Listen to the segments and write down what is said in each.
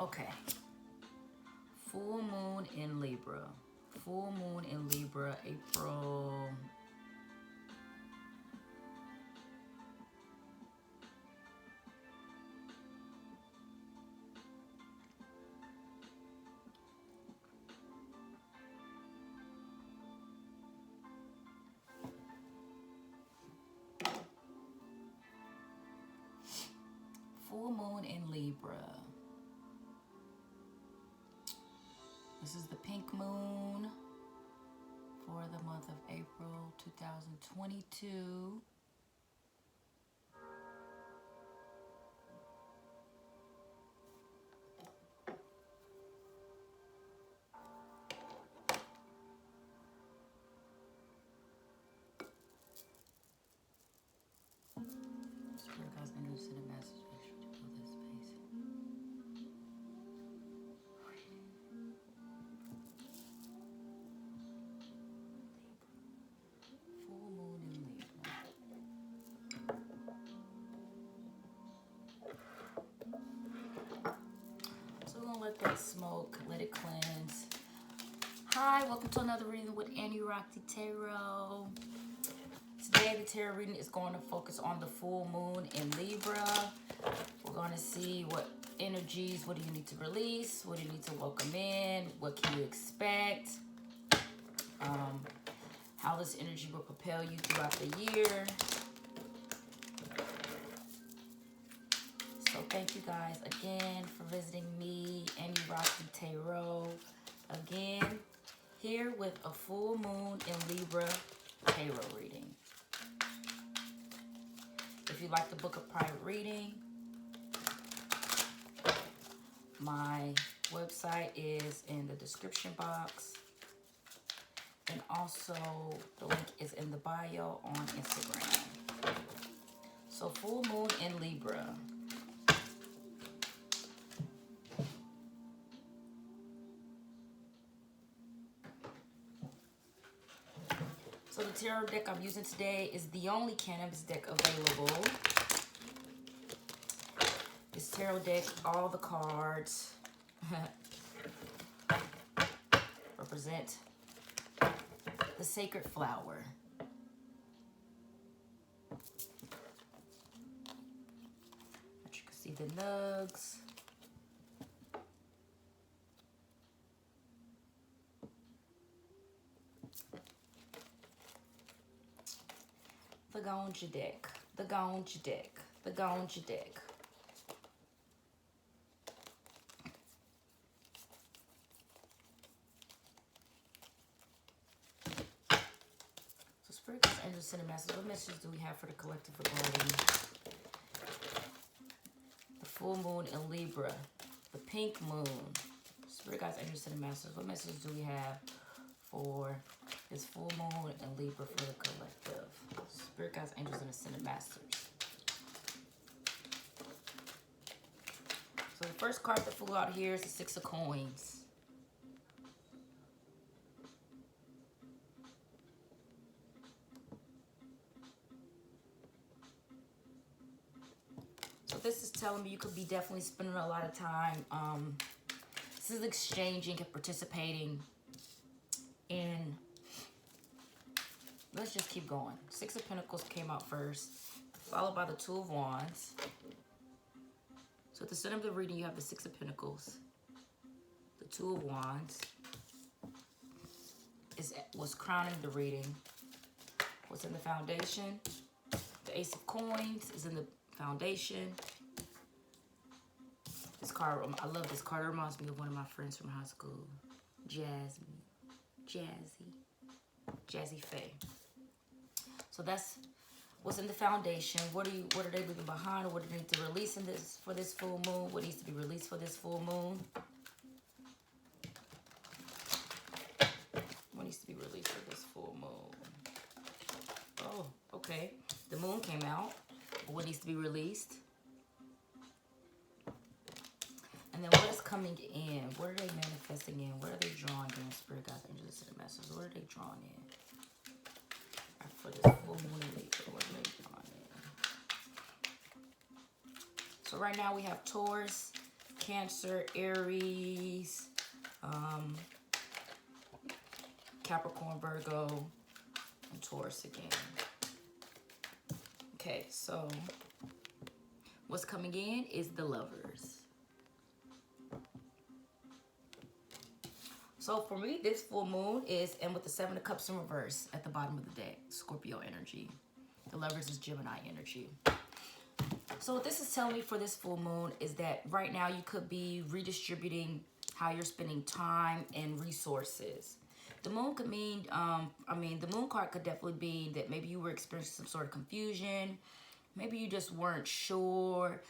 Okay. Full moon in Libra. Full moon in Libra, April. Full moon in Libra. This is the pink moon for the month of April 2022. Spirit guides may need to send a message. Make sure to fill this space. Full moon in Libra. So we're gonna let that smoke, let it cleanse. Hi, welcome to another reading with Anurakti Tarot. Today the tarot reading is going to focus on the full moon in Libra. We're going to see what energies, what do you need to release, what do you need to welcome in, what can you expect, how this energy will propel you throughout the year. So thank you guys again for visiting me, Anurakti Tarot. Again, here with a full moon in Libra tarot reading. If you'd like to book a private reading, my website is in the description box. And also, the link is in the bio on Instagram. So, full moon in Libra. So, the tarot deck I'm using today is the only cannabis deck available. This tarot deck, all the cards represent the sacred flower. As you can see, the nugs. The Gonja deck. The Gonja deck. The Gonja deck. Spirit guides, angels, send a message. What message do we have for the collective regarding the full moon in Libra, the pink moon? Spirit guides, angels, send a message. What message do we have for this full moon in Libra for the collective? Spirit guides, angels, and ascended masters. So the first card that flew out here is the Six of Coins. This is telling me you could be definitely spending a lot of time. This is exchanging and participating in. Let's just keep going. Six of Pentacles came out first, followed by the Two of Wands. So at the center of the reading, you have the Six of Pentacles, the Two of Wands was crowning the reading. What's in the foundation? The Ace of Coins is in the foundation. This card, I love this card. It reminds me of one of my friends from high school, Jazzy Faye. So that's what's in the foundation. What are they leaving behind, or what do they need to release in this for this full moon? What needs to be released for this full moon? What needs to be released for this full moon? Oh, okay. The moon came out. What needs to be released? And then what is coming in? What are they manifesting in? What are they drawing in? Spirit guides, angels, and messages. What are they drawing in? For this full moon in Libra, what are they drawing in? So right now we have Taurus, Cancer, Aries, Capricorn, Virgo, and Taurus again. Okay, so what's coming in is the Lovers. So for me, this full moon is, and with the Seven of Cups in reverse at the bottom of the deck, Scorpio energy. The Lovers is Gemini energy. So what this is telling me for this full moon is that right now you could be redistributing how you're spending time and resources. The moon could mean, the moon card could definitely be that maybe you were experiencing some sort of confusion. Maybe you just weren't sure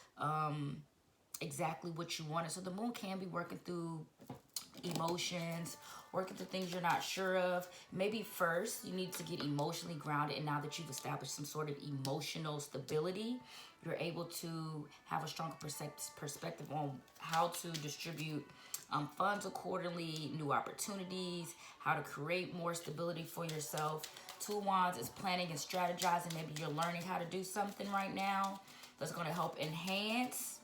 exactly what you wanted. So the moon can be working through emotions, working through things you're not sure of. Maybe first you need to get emotionally grounded, and now that you've established some sort of emotional stability, you're able to have a stronger perspective on how to distribute funds accordingly, new opportunities, how to create more stability for yourself. Two of Wands is planning and strategizing. Maybe you're learning how to do something right now that's going to help enhance.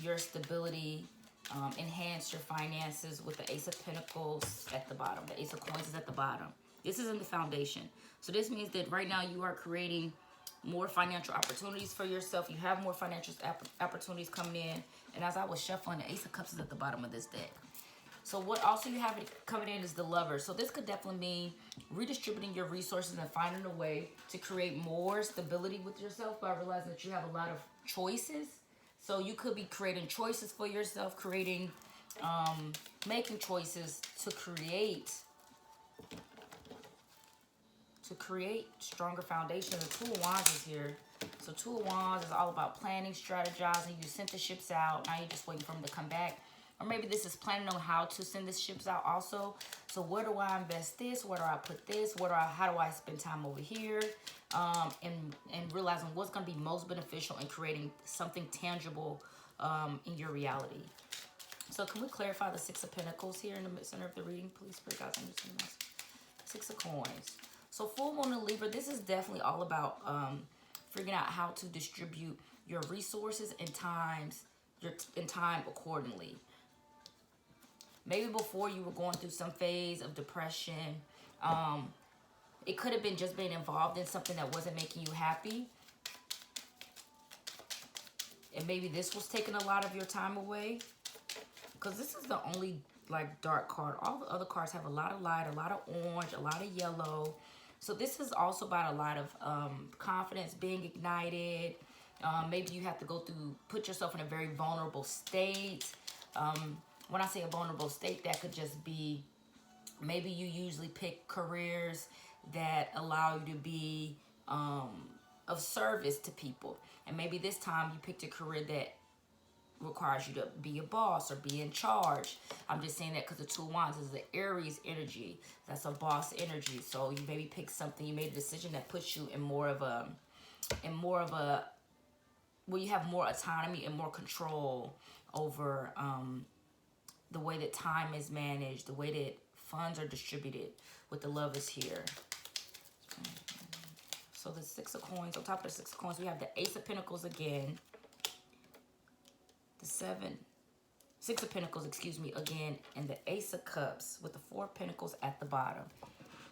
Your stability, enhance your finances with the Ace of Pentacles at the bottom. The Ace of Coins is at the bottom. This is in the foundation. So this means that right now you are creating more financial opportunities for yourself. You have more financial opportunities coming in. And as I was shuffling, the Ace of Cups is at the bottom of this deck. So what also you have coming in is the Lover. So this could definitely mean redistributing your resources and finding a way to create more stability with yourself by realizing that you have a lot of choices. So you could be creating choices for yourself, making choices to create stronger foundation. The Two of Wands is here. So Two of Wands is all about planning, strategizing. You sent the ships out. Now you're just waiting for them to come back. Or maybe this is planning on how to send the ships out also. So where do I invest this? Where do I put this? How do I spend time over here? And realizing what's going to be most beneficial in creating something tangible in your reality. So can we clarify the Six of Pentacles here in the center of the reading, please? Spirit guides, understand this. Six of Coins. So full moon in Libra, this is definitely all about figuring out how to distribute your resources and time accordingly. Maybe before you were going through some phase of depression. It could have been just being involved in something that wasn't making you happy. And maybe this was taking a lot of your time away. Because this is the only dark card. All the other cards have a lot of light, a lot of orange, a lot of yellow. So this is also about a lot of confidence being ignited. Maybe you have to put yourself in a very vulnerable state. When I say a vulnerable state, that could just be, maybe you usually pick careers that allow you to be of service to people. And maybe this time you picked a career that requires you to be a boss or be in charge. I'm just saying that because the Two of Wands is the Aries energy. That's a boss energy. So you maybe pick something, you made a decision that puts you in more of a, where you have more autonomy and more control over the way that time is managed, the way that funds are distributed with the Lovers here. So the Six of Coins, on top of the Six of Coins, we have the Ace of Pentacles again. The Six of Pentacles, again, and the Ace of Cups with the Four of Pentacles at the bottom.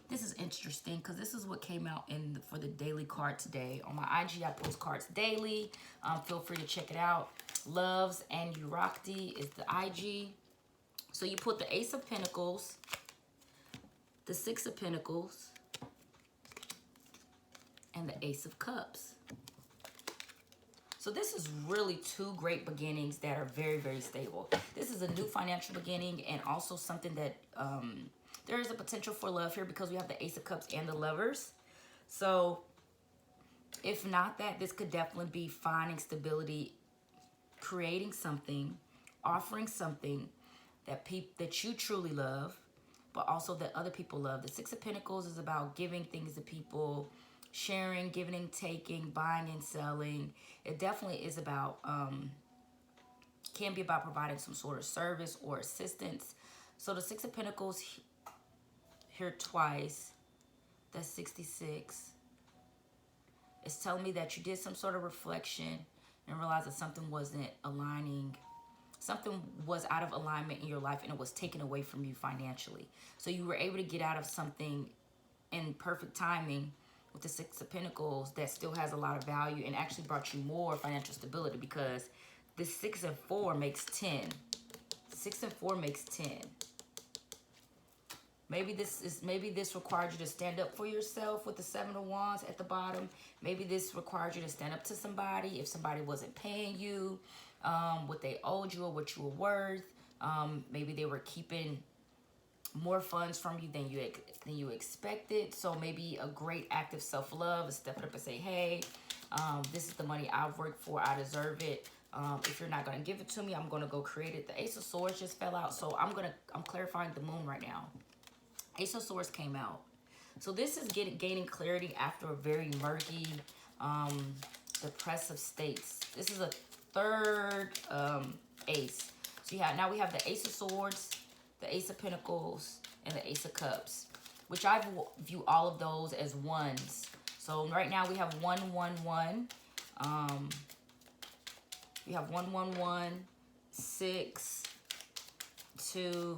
This is interesting because this is what came out for the daily card today. On my IG, I post cards daily. Feel free to check it out. Lovesanurakti is the IG. So you put the Ace of Pentacles, the Six of Pentacles, and the Ace of Cups. So this is really two great beginnings that are very, very stable. This is a new financial beginning and also something that there is a potential for love here because we have the Ace of Cups and the Lovers. So if not that, this could definitely be finding stability, creating something, offering something that you truly love, but also that other people love. The Six of Pentacles is about giving things to people, sharing, giving and taking, buying and selling. It definitely is about, can be about providing some sort of service or assistance. So the Six of Pentacles here twice, that's 66. It's telling me that you did some sort of reflection. and realize that something wasn't aligning. Something was out of alignment in your life and it was taken away from you financially. So you were able to get out of something in perfect timing with the Six of Pentacles that still has a lot of value and actually brought you more financial stability, because the 6 and 4 makes 10. 6 and 4 makes 10. Maybe this required you to stand up for yourself with the 7 of Wands at the bottom. Maybe this required you to stand up to somebody if somebody wasn't paying you what they owed you or what you were worth. Maybe they were keeping more funds from you than you expected. So maybe a great act of self-love is stepping up and say, hey, this is the money I've worked for. I deserve it. If you're not going to give it to me, I'm going to go create it. The Ace of Swords just fell out. So I'm clarifying the moon right now. Ace of Swords came out. So this is gaining clarity after a very murky, depressive states. This is a third ace. So now we have the Ace of Swords, the Ace of Pentacles, and the Ace of Cups, which I view all of those as ones. So right now we have 1, 1, 1. We have 1, 1, 1, 6, 2.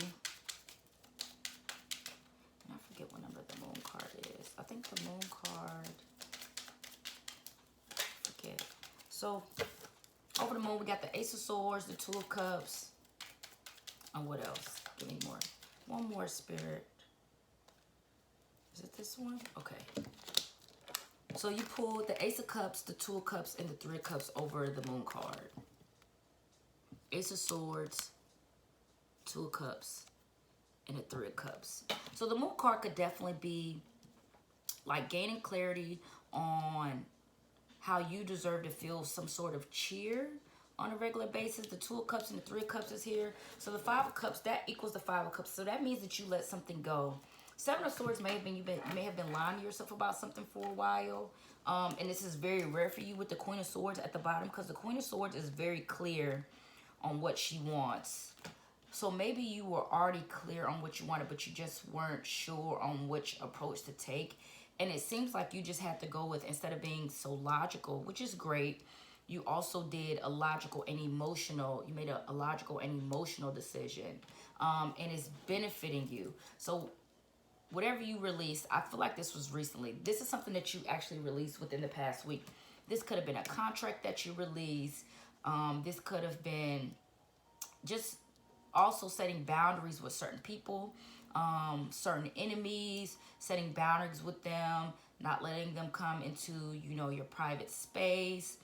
I forget what number the moon card is. I think the moon card. Forget. So over the moon, we got the Ace of Swords, the Two of Cups, and what else? Give me more. One more, Spirit. Is it this one? Okay. So you pulled the Ace of Cups, the Two of Cups, and the Three of Cups over the moon card. Ace of Swords, Two of Cups, and the Three of Cups. So the moon card could definitely be like gaining clarity on how you deserve to feel some sort of cheer on a regular basis. The Two of Cups and the Three of Cups is here. So the Five of Cups, that equals the Five of Cups. So that means that you let something go. Seven of Swords you may have been lying to yourself about something for a while. And this is very rare for you with the Queen of Swords at the bottom, because the Queen of Swords is very clear on what she wants. So maybe you were already clear on what you wanted, but you just weren't sure on which approach to take. And it seems like you just had to go with, instead of being so logical, which is great, you also did a logical and emotional, you made a logical and emotional decision. And it's benefiting you. So whatever you released, I feel like this was recently. This is something that you actually released within the past week. This could have been a contract that you released. This could have been just also setting boundaries with certain people, certain enemies, setting boundaries with them, not letting them come into, your private space.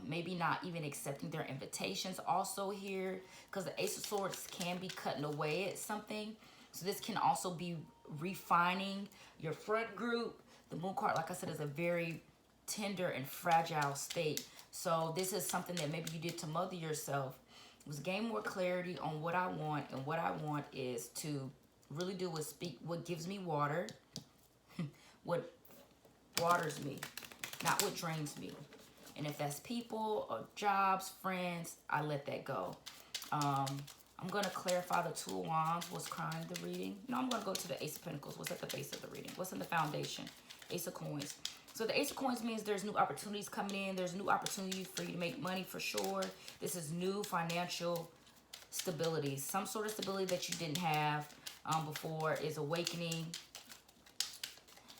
Maybe not even accepting their invitations also here, because the Ace of Swords can be cutting away at something. So this can also be refining your front group. The moon card, like I said, is a very tender and fragile state. So this is something that maybe you did to mother yourself, was gain more clarity on what I want. And what I want is to really do is speak what gives me water, what waters me, not what drains me. And if that's people or jobs, friends, I let that go. I'm going to clarify the Two of Wands. What's crying the reading? No, I'm going to go to the Ace of Pentacles. What's at the base of the reading? What's in the foundation? Ace of Coins. So the Ace of Coins means there's new opportunities coming in. There's new opportunities for you to make money for sure. This is new financial stability. Some sort of stability that you didn't have before is awakening.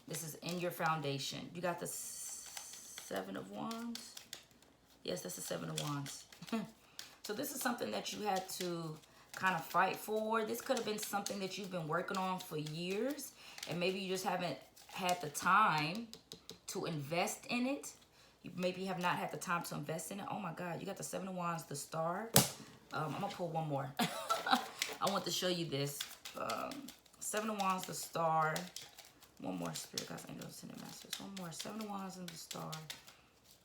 This is in your foundation. You got the Seven of Wands. Yes, that's the Seven of Wands. So this is something that you had to kind of fight for. This could have been something that you've been working on for years, and maybe you just haven't had the time to invest in it. You maybe have not had the time to invest in it. Oh my God, you got the Seven of Wands, the Star. I'm gonna pull one more. I want to show you this. Seven of Wands, the Star. One more, Spirit Guides, Angels, Ascended Masters. One more, Seven of Wands and the Star.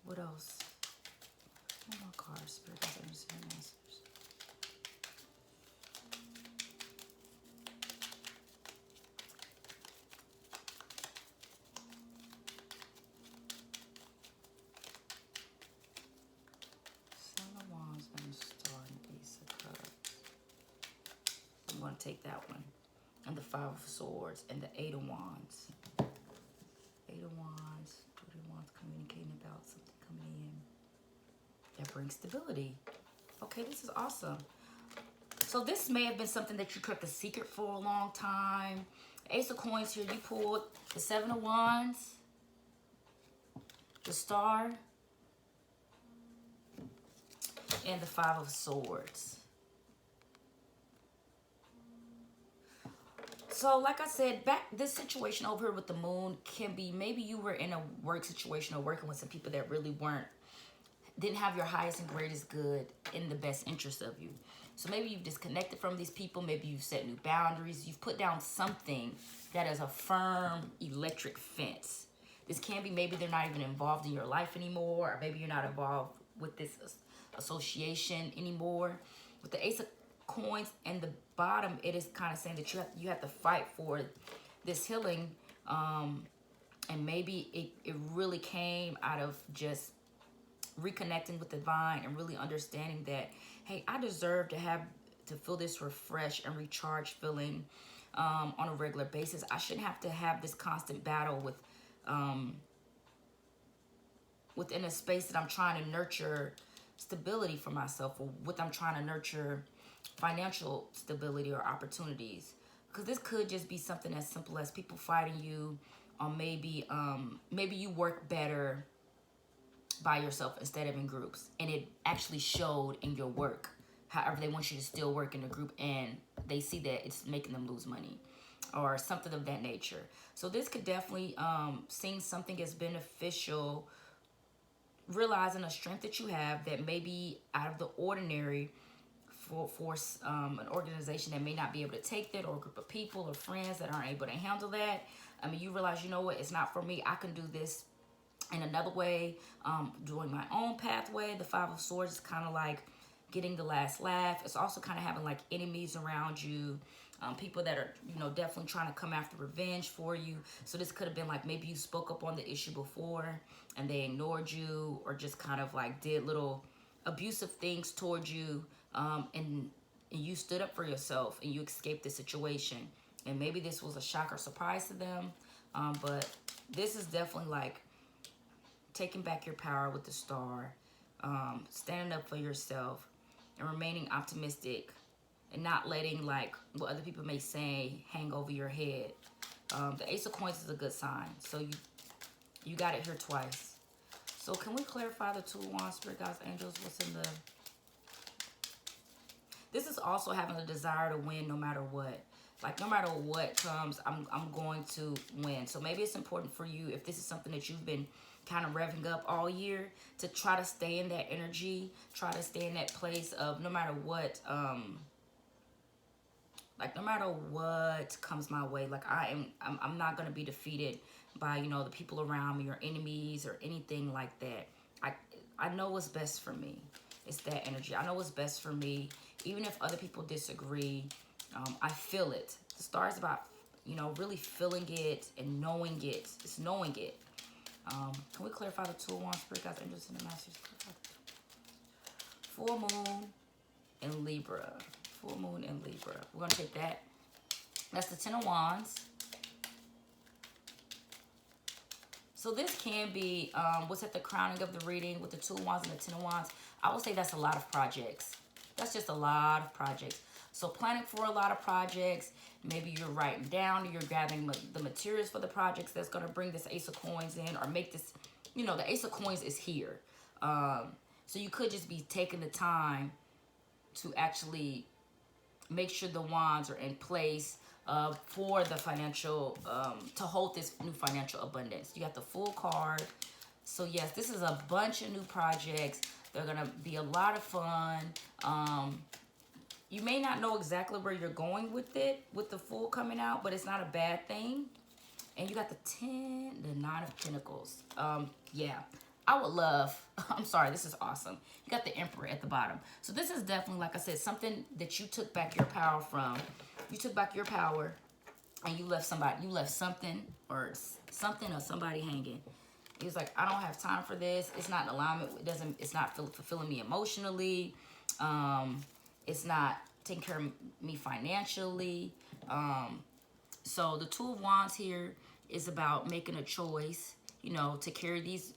What else? One more card, Spirit Guides, Angels, Ascended Masters. Seven of Wands and the Star and Ace of Cups. I'm going to take that one. And the Five of Swords and the Eight of Wands. Eight of Wands, Eight of Wands, communicating about something coming in. That bring stability. Okay, this is awesome. So this may have been something that you kept a secret for a long time. Ace of Coins here, you pulled the Seven of Wands, the Star, and the Five of Swords. So like I said, this situation over here with the Moon can be, maybe you were in a work situation or working with some people that really didn't have your highest and greatest good in the best interest of you. So maybe you've disconnected from these people. Maybe you've set new boundaries. You've put down something that is a firm electric fence. This can be, maybe they're not even involved in your life anymore, or maybe you're not involved with this association anymore. With the Ace of Coins and the bottom, it is kind of saying that you have to fight for this healing, and maybe it really came out of just reconnecting with the divine and really understanding that, hey, I deserve to feel this refreshed and recharged feeling on a regular basis. I shouldn't have to have this constant battle with within a space that I'm trying to nurture stability for myself, or I'm trying to nurture financial stability or opportunities. Because this could just be something as simple as people fighting you, or maybe you work better by yourself instead of in groups, and it actually showed in your work. However, they want you to still work in a group, and they see that it's making them lose money or something of that nature. So this could definitely, seeing something as beneficial, realizing a strength that you have that may be out of the ordinary for an organization that may not be able to take that, or a group of people or friends that aren't able to handle that. I mean, you realize, you know what, it's not for me. I can do this in another way, doing my own pathway. The Five of Swords is kind of like getting the last laugh. It's also kind of having like enemies around you, people that are, definitely trying to come after revenge for you. So this could have been like, maybe you spoke up on the issue before and they ignored you, or just kind of like did little abusive things towards you, and you stood up for yourself and you escaped the situation. And maybe this was a shock or surprise to them, but this is definitely like taking back your power with the Star, standing up for yourself and remaining optimistic, and not letting like what other people may say hang over your head. The Ace of Coins is a good sign. So you got it here twice. So can we clarify the Two of Wands, Spirit Guides, Angels? What's in the... This is also having a desire to win no matter what. Like, no matter what comes, I'm going to win. So maybe it's important for you, if this is something that you've been kind of revving up all year, to try to stay in that energy, try to stay in that place of no matter what, like no matter what comes my way, like I'm not going to be defeated by, the people around me or enemies or anything like that. I know what's best for me. It's that energy. I know what's best for me. Even if other people disagree, I feel it. The Star is about, really feeling it and knowing it. It's knowing it. Can we clarify the Two of Wands, Spirit Guides, Angels, and the Masters? Full Moon and Libra. Full Moon and Libra. We're going to take that. That's the Ten of Wands. So this can be what's at the crowning of the reading with the Two of Wands and the Ten of Wands. I would say that's a lot of projects. That's just a lot of projects. So planning for a lot of projects. Maybe you're writing down, or you're gathering the materials for the projects that's going to bring this Ace of Coins in, or make this, the Ace of Coins is here. So you could just be taking the time to actually make sure the wands are in place for the financial, to hold this new financial abundance. You got the Fool card. So yes, this is a bunch of new projects. They're going to be a lot of fun. You may not know exactly where you're going with it, with the Fool coming out, but it's not a bad thing. And you got the Nine of Pentacles. Yeah, I would love, I'm sorry, this is awesome. You got the Emperor at the bottom. So this is definitely, like I said, something that you took back your power from. You took back your power and you left something or somebody hanging. He was like, I don't have time for this. It's not in alignment. It's not fulfilling me emotionally. It's not taking care of me financially. So the Two of Wands here is about making a choice, to carry these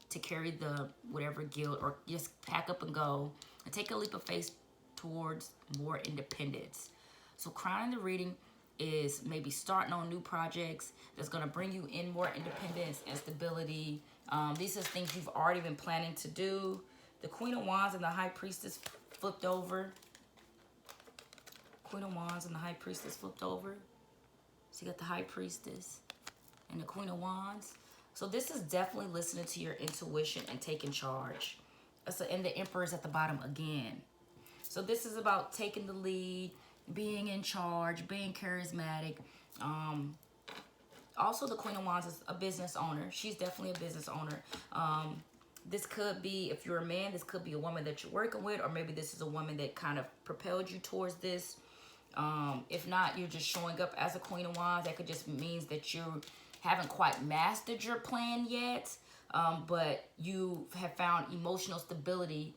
to carry the whatever guilt, or just pack up and go and take a leap of faith towards more independence. So crowning the reading is maybe starting on new projects that's going to bring you in more independence and stability. These are things you've already been planning to do. The Queen of Wands and the High Priestess flipped over. Queen of Wands and the High Priestess flipped over. So you got the High Priestess and the Queen of Wands. So this is definitely listening to your intuition and taking charge. And the Emperor is at the bottom again. So this is about taking the lead, being in charge, being charismatic. Also, the Queen of Wands is a business owner. She's definitely a business owner. This could be, if you're a man, this could be a woman that you're working with, or maybe this is a woman that kind of propelled you towards this. If not, you're just showing up as a Queen of Wands. That could just means that you haven't quite mastered your plan yet, but you have found emotional stability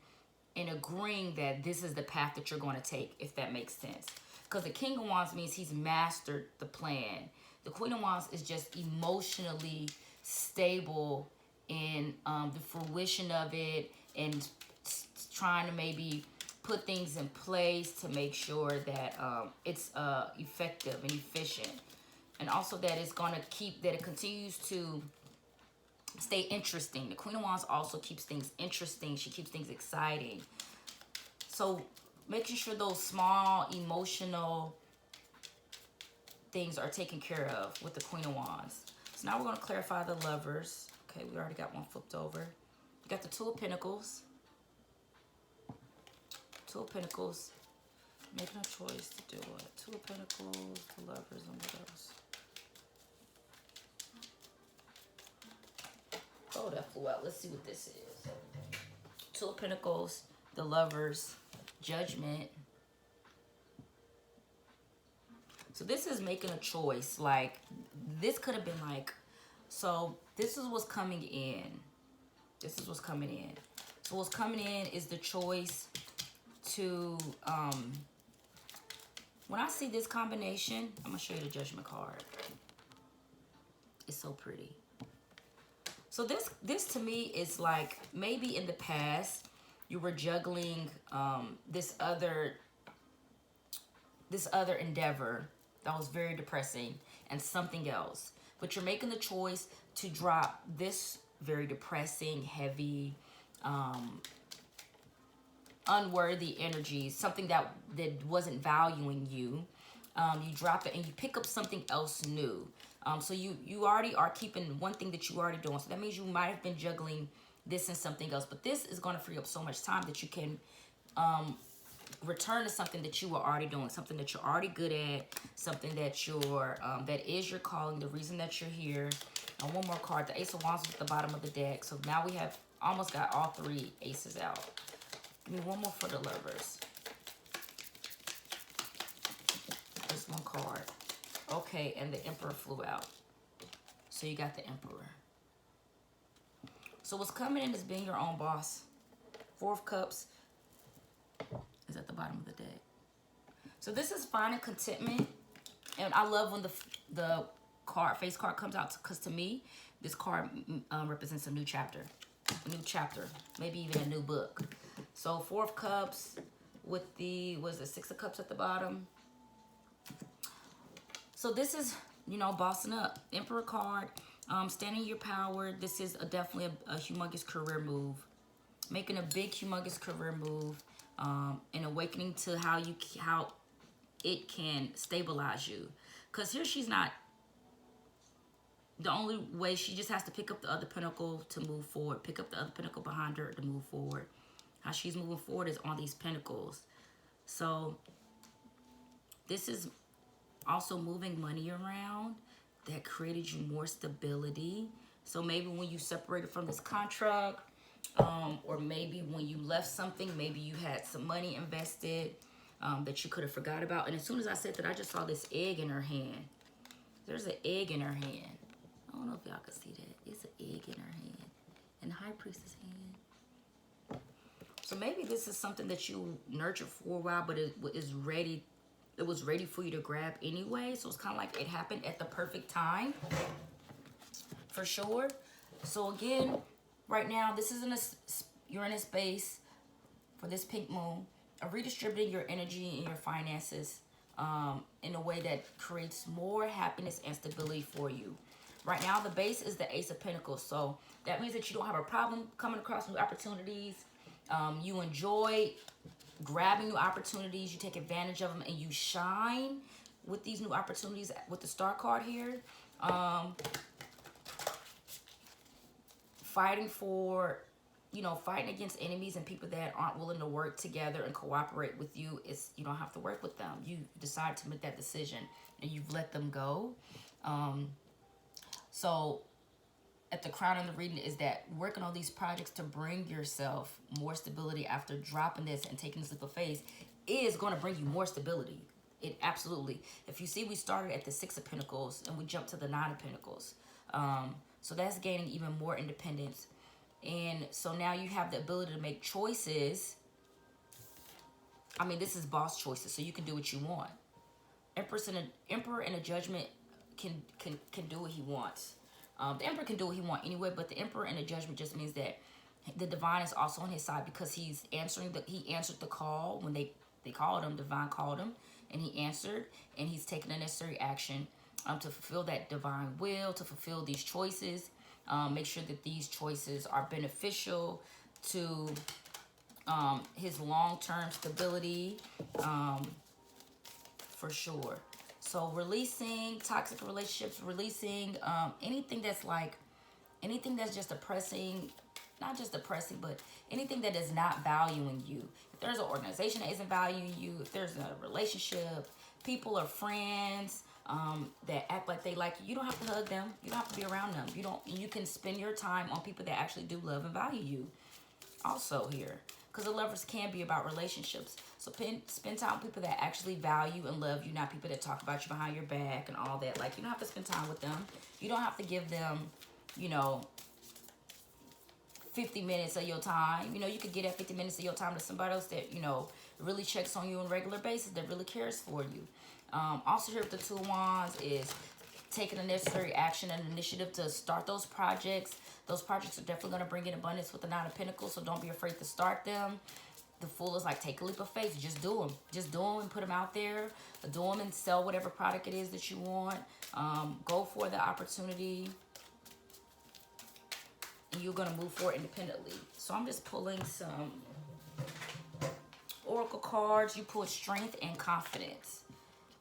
in agreeing that this is the path that you're going to take, if that makes sense. Because the King of Wands means he's mastered the plan. The Queen of Wands is just emotionally stable in the fruition of it, and trying to maybe put things in place to make sure that it's effective and efficient. And also that it's going to keep, that it continues to stay interesting. The Queen of Wands also keeps things interesting. She keeps things exciting. So making sure those small emotional things are taken care of with the Queen of Wands. So now we're going to clarify the Lovers. Okay, we already got one flipped over. We got the Two of Pentacles. Two of Pentacles. Making a choice to do what? Two of Pentacles, the Lovers, and what else? Oh, that flew out. Let's see what this is. Two of Pentacles, the Lovers, Judgment. So this is making a choice. Like, this could have been like, so this is what's coming in. This is what's coming in. So what's coming in is the choice to, when I see this combination, I'm going to show you the Judgment card. It's so pretty. So this to me is like, maybe in the past you were juggling this other endeavor that was very depressing and something else, but you're making the choice to drop this very depressing, heavy, unworthy energy, something that wasn't valuing you. You drop it and you pick up something else new. So you already are keeping one thing that you already doing. So that means you might have been juggling this and something else. But this is going to free up so much time that you can return to something that you were already doing, something that you're already good at, something that you're that is your calling, the reason that you're here. And one more card, the Ace of Wands is at the bottom of the deck. So now we have almost got all three aces out. Give me one more for the Lovers. Just one card. Okay, and the Emperor flew out. So you got the Emperor. So what's coming in is being your own boss. Four of Cups is at the bottom of the deck. So this is finding contentment. And I love when the card, face card comes out, because to me, this card represents a new chapter. A new chapter. Maybe even a new book. So Four of Cups with the, was it Six of Cups at the bottom? So this is, you know, bossing up. Emperor card, standing your power. This is definitely a humongous career move. Making a big, humongous career move. And awakening to how it can stabilize you. Because here she's not, the only way, she just has to pick up the other pentacle to move forward. Pick up the other pentacle behind her to move forward. How she's moving forward is on these pentacles. So this is also moving money around that created you more stability. So maybe when you separated from this contract, or maybe when you left something, maybe you had some money invested that you could have forgot about. And as soon as I said that, I just saw this egg in her hand. There's an egg in her hand. I don't know if y'all can see that. It's an egg in her hand. In the High Priestess hand. So maybe this is something that you nurtured for a while, but it is ready. It was ready for you to grab anyway. So it's kind of like it happened at the perfect time. For sure. So again, Right now, this is you're in a space for this pink moon of redistributing your energy and your finances in a way that creates more happiness and stability for you. Right now, the base is the Ace of Pentacles. So that means that you don't have a problem coming across new opportunities. You enjoy grabbing new opportunities. You take advantage of them and you shine with these new opportunities with the Star card here. Fighting for, fighting against enemies and people that aren't willing to work together and cooperate with you. You don't have to work with them. You decide to make that decision and you've let them go. So at the crown of the reading is that working on these projects to bring yourself more stability after dropping this and taking this leap of faith is going to bring you more stability. It absolutely. If you see, we started at the Six of Pentacles and we jumped to the Nine of Pentacles. So that's gaining even more independence. And so now you have the ability to make choices. I mean, this is boss choices, so you can do what you want. Emperor in a Judgment can do what he wants. The Emperor can do what he wants anyway, but the Emperor in a Judgment just means that the divine is also on his side because he answered the call when they called him. Divine called him, and he answered, and he's taking the necessary action to fulfill that divine will, to fulfill these choices. Make sure that these choices are beneficial to his long-term stability, for sure. So releasing toxic relationships, releasing anything that's just oppressing, not just oppressing, but anything that is not valuing you. If there's an organization that isn't valuing you, if there's a relationship, people or friends that act like they like you, you don't have to hug them. You don't have to be around them. You can spend your time on people that actually do love and value you. Also here, because the Lovers can be about relationships. So spend time with people that actually value and love you, not people that talk about you behind your back and all that. Like, you don't have to spend time with them. You don't have to give them, 50 minutes of your time. You could get that 50 minutes of your time to somebody else that, really checks on you on a regular basis, that really cares for you. Also here with the Two of Wands is taking the necessary action and initiative to start those projects. Those projects are definitely going to bring in abundance with the Nine of Pentacles, so don't be afraid to start them. The Fool is like, take a leap of faith. Just do them. Just do them and put them out there. Do them and sell whatever product it is that you want. Go for the opportunity. And you're going to move forward independently. So I'm just pulling some Oracle cards. You pull Strength and Confidence.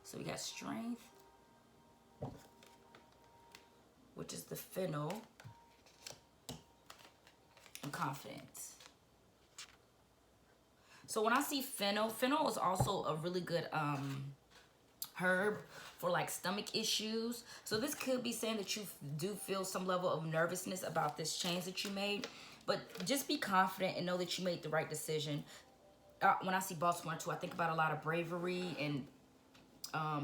So we got Strength, which is the Fennel, and Confidence. So when I see fennel is also a really good herb for like stomach issues. So this could be saying that you do feel some level of nervousness about this change that you made, but just be confident and know that you made the right decision. When I see Baltimore too, I think about a lot of bravery and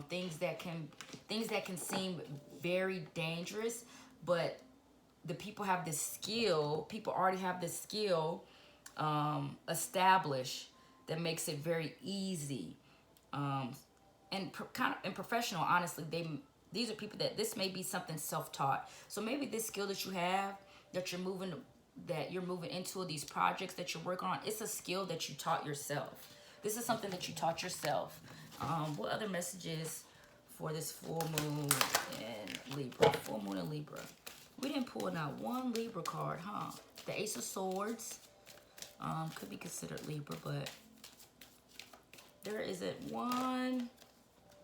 things that can seem very dangerous, but the people have this skill. People already have this skill established that makes it very easy. And professional, honestly, these are people that this may be something self-taught. So maybe this skill that you have, that you're moving into these projects that you're working on, it's a skill that you taught yourself. This is something that you taught yourself. What other messages for this full moon in Libra? Full moon in Libra. We didn't pull not one Libra card, huh? The Ace of Swords could be considered Libra, but there isn't one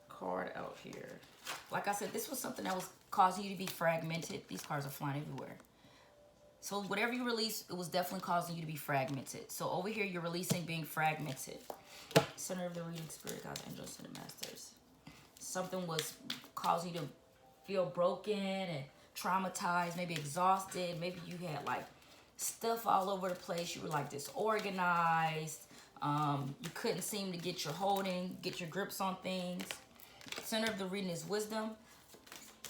card out here. Like I said, this was something that was causing you to be fragmented. These cards are flying everywhere. So whatever you release, it was definitely causing you to be fragmented. So over here, you're releasing being fragmented. Center of the reading, Spirit, God's angels, and the masters. Something was causing you to feel broken and traumatized, maybe exhausted. Maybe you had like stuff all over the place. You were like disorganized. You couldn't seem to get your grips on things. Center of the reading is wisdom.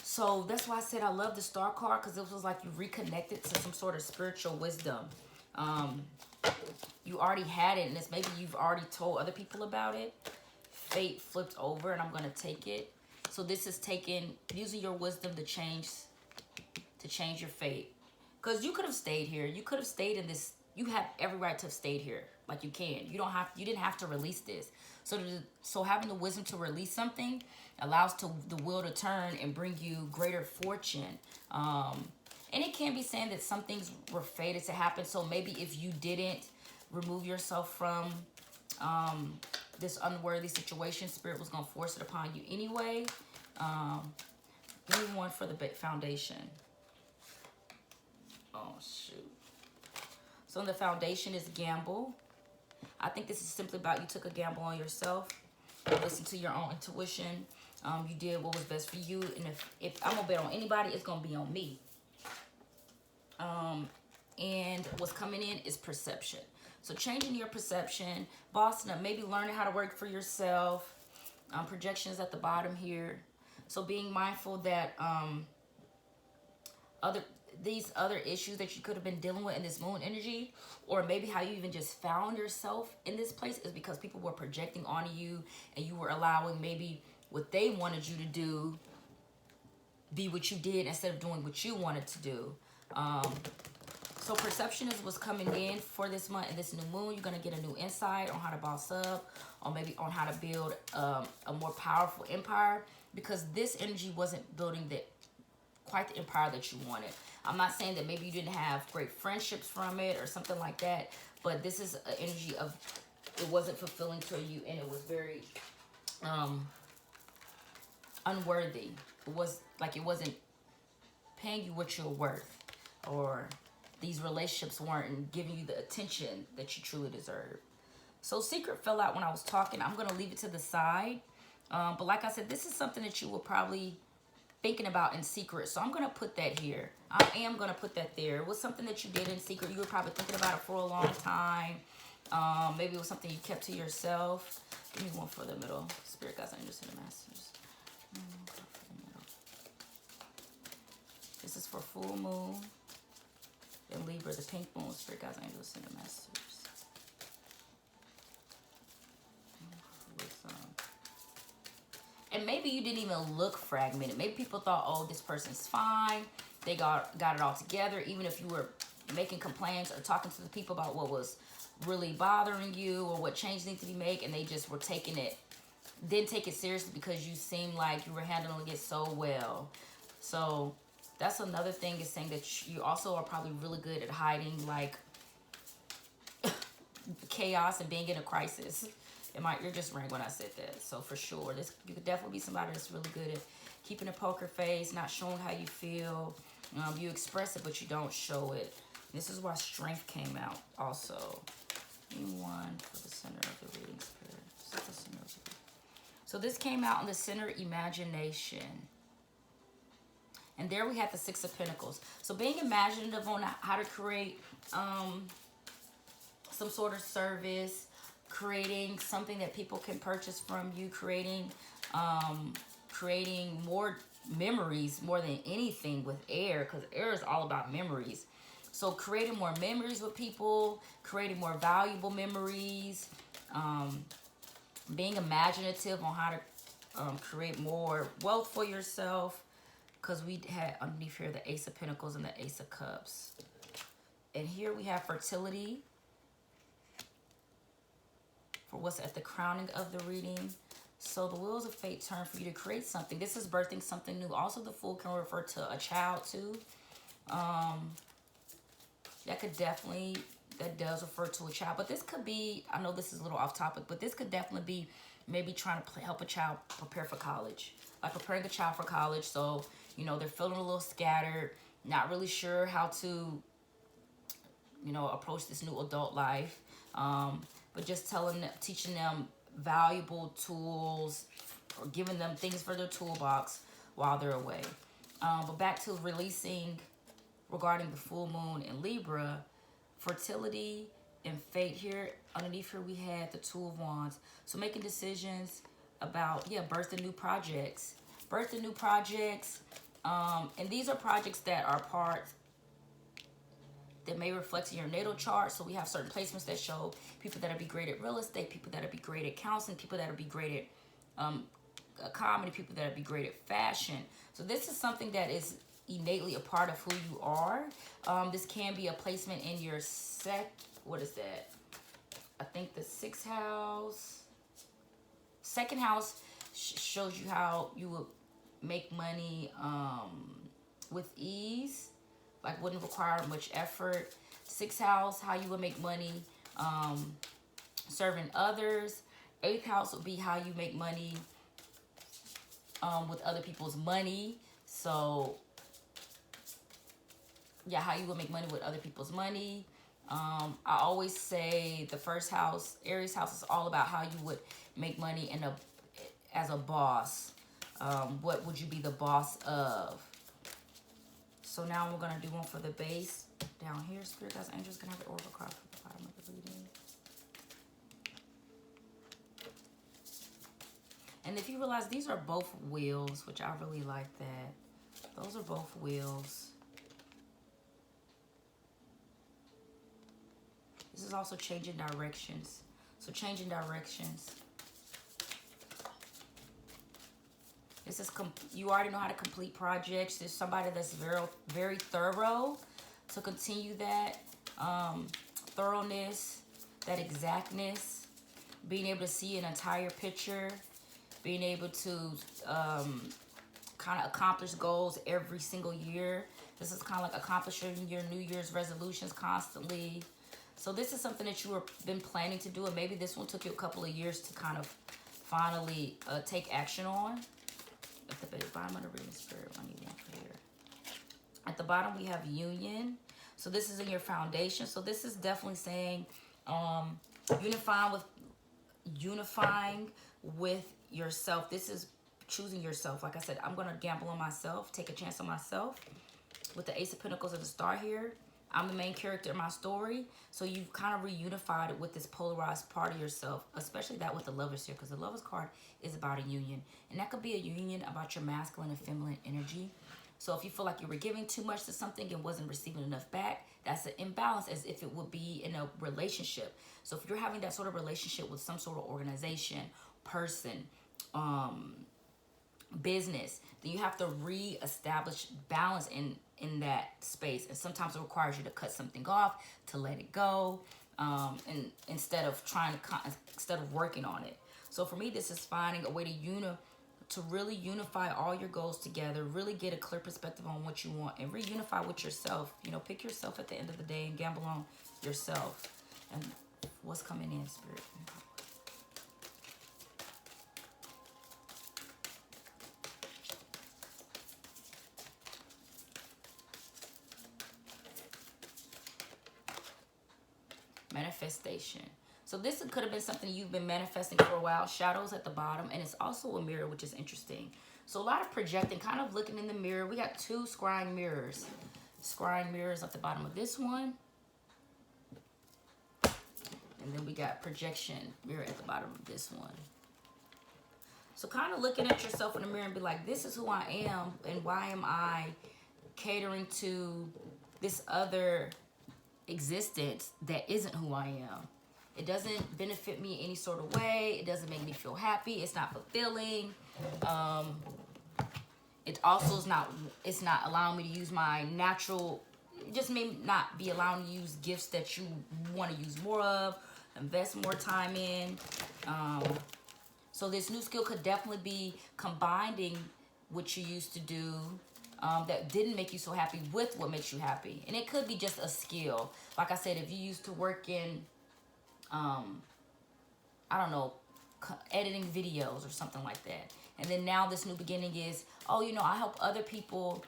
So that's why I said I love the Star card, because it was like you reconnected to some sort of spiritual wisdom. You already had it, and it's maybe you've already told other people about it. Fate flipped over, and I'm going to take it. So this is using your wisdom to change your fate. Because you could have stayed here. You could have stayed in this. You have every right to have stayed here. Like you can. You don't have. You didn't have to release this. So having the wisdom to release something allows the wheel to turn and bring you greater fortune. And it can be saying that some things were fated to happen. So maybe if you didn't remove yourself from this unworthy situation, Spirit was going to force it upon you anyway. Give me one for the foundation. Oh, shoot. So the foundation is gamble. I think this is simply about you took a gamble on yourself. You listened to your own intuition. You did what was best for you. And if I'm going to bet on anybody, it's going to be on me. And what's coming in is perception. So changing your perception, bossing up, maybe learning how to work for yourself. Projections at the bottom here. So being mindful that these other issues that you could have been dealing with in this moon energy, or maybe how you even just found yourself in this place, is because people were projecting onto you and you were allowing maybe what they wanted you to do be what you did instead of doing what you wanted to do. So perception is what's coming in for this month and this new moon. You're going to get a new insight on how to boss up, or maybe on how to build a more powerful empire, because this energy wasn't building quite the empire that you wanted. I'm not saying that maybe you didn't have great friendships from it or something like that, but this is an energy of it wasn't fulfilling to you, and it was very unworthy. It was like it wasn't paying you what you're worth, or these relationships weren't giving you the attention that you truly deserve. So secret fell out when I was talking. I'm going to leave it to the side. But like I said, this is something that you will probably thinking about in secret. So I'm going to put that here. I am going to put that there. It was something that you did in secret. You were probably thinking about it for a long time. Maybe it was something you kept to yourself. Give me one for the middle. Spirit guides, angels, and masters. This is for full moon. In Libra, the pink moon, Spirit guides, angels, and masters. And maybe you didn't even look fragmented. Maybe people thought, oh, this person's fine. They got it all together. Even if you were making complaints or talking to the people about what was really bothering you or what change needs to be made, and they just were didn't take it seriously because you seemed like you were handling it so well. So that's another thing, is saying that you also are probably really good at hiding like chaos and being in a crisis. You're just right when I said that. So for sure, you could definitely be somebody that's really good at keeping a poker face, not showing how you feel. You express it, but you don't show it. This is why strength came out also. One for the center of the reading, Spirit. So this came out in the center, imagination. And there we have the Six of Pentacles. So being imaginative on how to create some sort of service, creating something that people can purchase from you, creating more memories more than anything with air, because air is all about memories. So creating more memories with people, creating more valuable memories, being imaginative on how to create more wealth for yourself, because we had underneath here the Ace of Pentacles and the Ace of Cups. And here we have fertility for what's at the crowning of the reading. So the wheels of fate turn for you to create something. This is birthing something new. Also, the Fool can refer to a child too. That does refer to a child. But this could be, I know this is a little off topic, but this could definitely be maybe trying to help a child prepare for college. Like preparing a child for college. So, they're feeling a little scattered, not really sure how to, approach this new adult life. But just teaching them valuable tools, or giving them things for their toolbox while they're away. But back to releasing regarding the full moon in Libra, fertility and fate here. Underneath here we had the Two of Wands. So making decisions about, birthing new projects. And these are projects that are parts that may reflect in your natal chart. So we have certain placements that show people that'll be great at real estate, people that'll be great at counseling, people that'll be great at comedy, people that'll be great at fashion. So this is something that is innately a part of who you are. This can be a placement in your what is that? I think the sixth house. Second house shows you how you would make money with ease, like wouldn't require much effort. Sixth house, how you would make money serving others. Eighth house would be how you make money with other people's money. So yeah, how you would make money with other people's money. I always say the first house, Aries house, is all about how you would make money as a boss. What would you be the boss of? So now we're going to do one for the base. Down here, Spirit Guides, Angels, going to have the Oracle card for the bottom of the reading. And if you realize these are both wheels, which I really like that. Those are both wheels. This is also changing directions. So changing directions. This is, you already know how to complete projects. There's somebody that's very thorough. So continue that thoroughness, that exactness, being able to see an entire picture, being able to kind of accomplish goals every single year. This is kind of like accomplishing your New Year's resolutions constantly. So this is something that you have been planning to do, and maybe this one took you a couple of years to kind of finally take action on. At the bottom of the reading, Spirit, I need one for here. At the bottom, we have union. So this is in your foundation. So this is definitely saying unifying with yourself. This is choosing yourself. Like I said, I'm going to gamble on myself, take a chance on myself. With the Ace of Pentacles and the Star here, I'm the main character in my story. So you've kind of reunified it with this polarized part of yourself, especially that with the Lovers here, because the Lovers card is about a union. And that could be a union about your masculine and feminine energy. So if you feel like you were giving too much to something and wasn't receiving enough back, that's an imbalance, as if it would be in a relationship. So if you're having that sort of relationship with some sort of organization, person, business, then you have to re-establish balance in that space. And sometimes it requires you to cut something off, to let it go, and instead of working on it. So for me, this is finding a way to really unify all your goals together, really get a clear perspective on what you want, and reunify with yourself. You know, pick yourself at the end of the day and gamble on yourself. And what's coming in, Spirit? Manifestation. So this could have been something you've been manifesting for a while. Shadows at the bottom, and it's also a mirror, which is interesting. So a lot of projecting, kind of looking in the mirror. We got two scrying mirrors. Scrying mirrors at the bottom of this one. And then we got projection mirror at the bottom of this one. So kind of looking at yourself in the mirror and be like, this is who I am, and why am I catering to this other existence that isn't who I am? It doesn't benefit me any sort of way. It doesn't make me feel happy. It's not fulfilling. It also is not, it's not allowing me to use my natural, it just may not be allowing you to use gifts that you want to use more of, invest more time in. So this new skill could definitely be combining what you used to do that didn't make you so happy with what makes you happy. And it could be just a skill. Like I said, if you used to work in, I don't know, editing videos or something like that. And then now this new beginning is, oh, you know, I help other people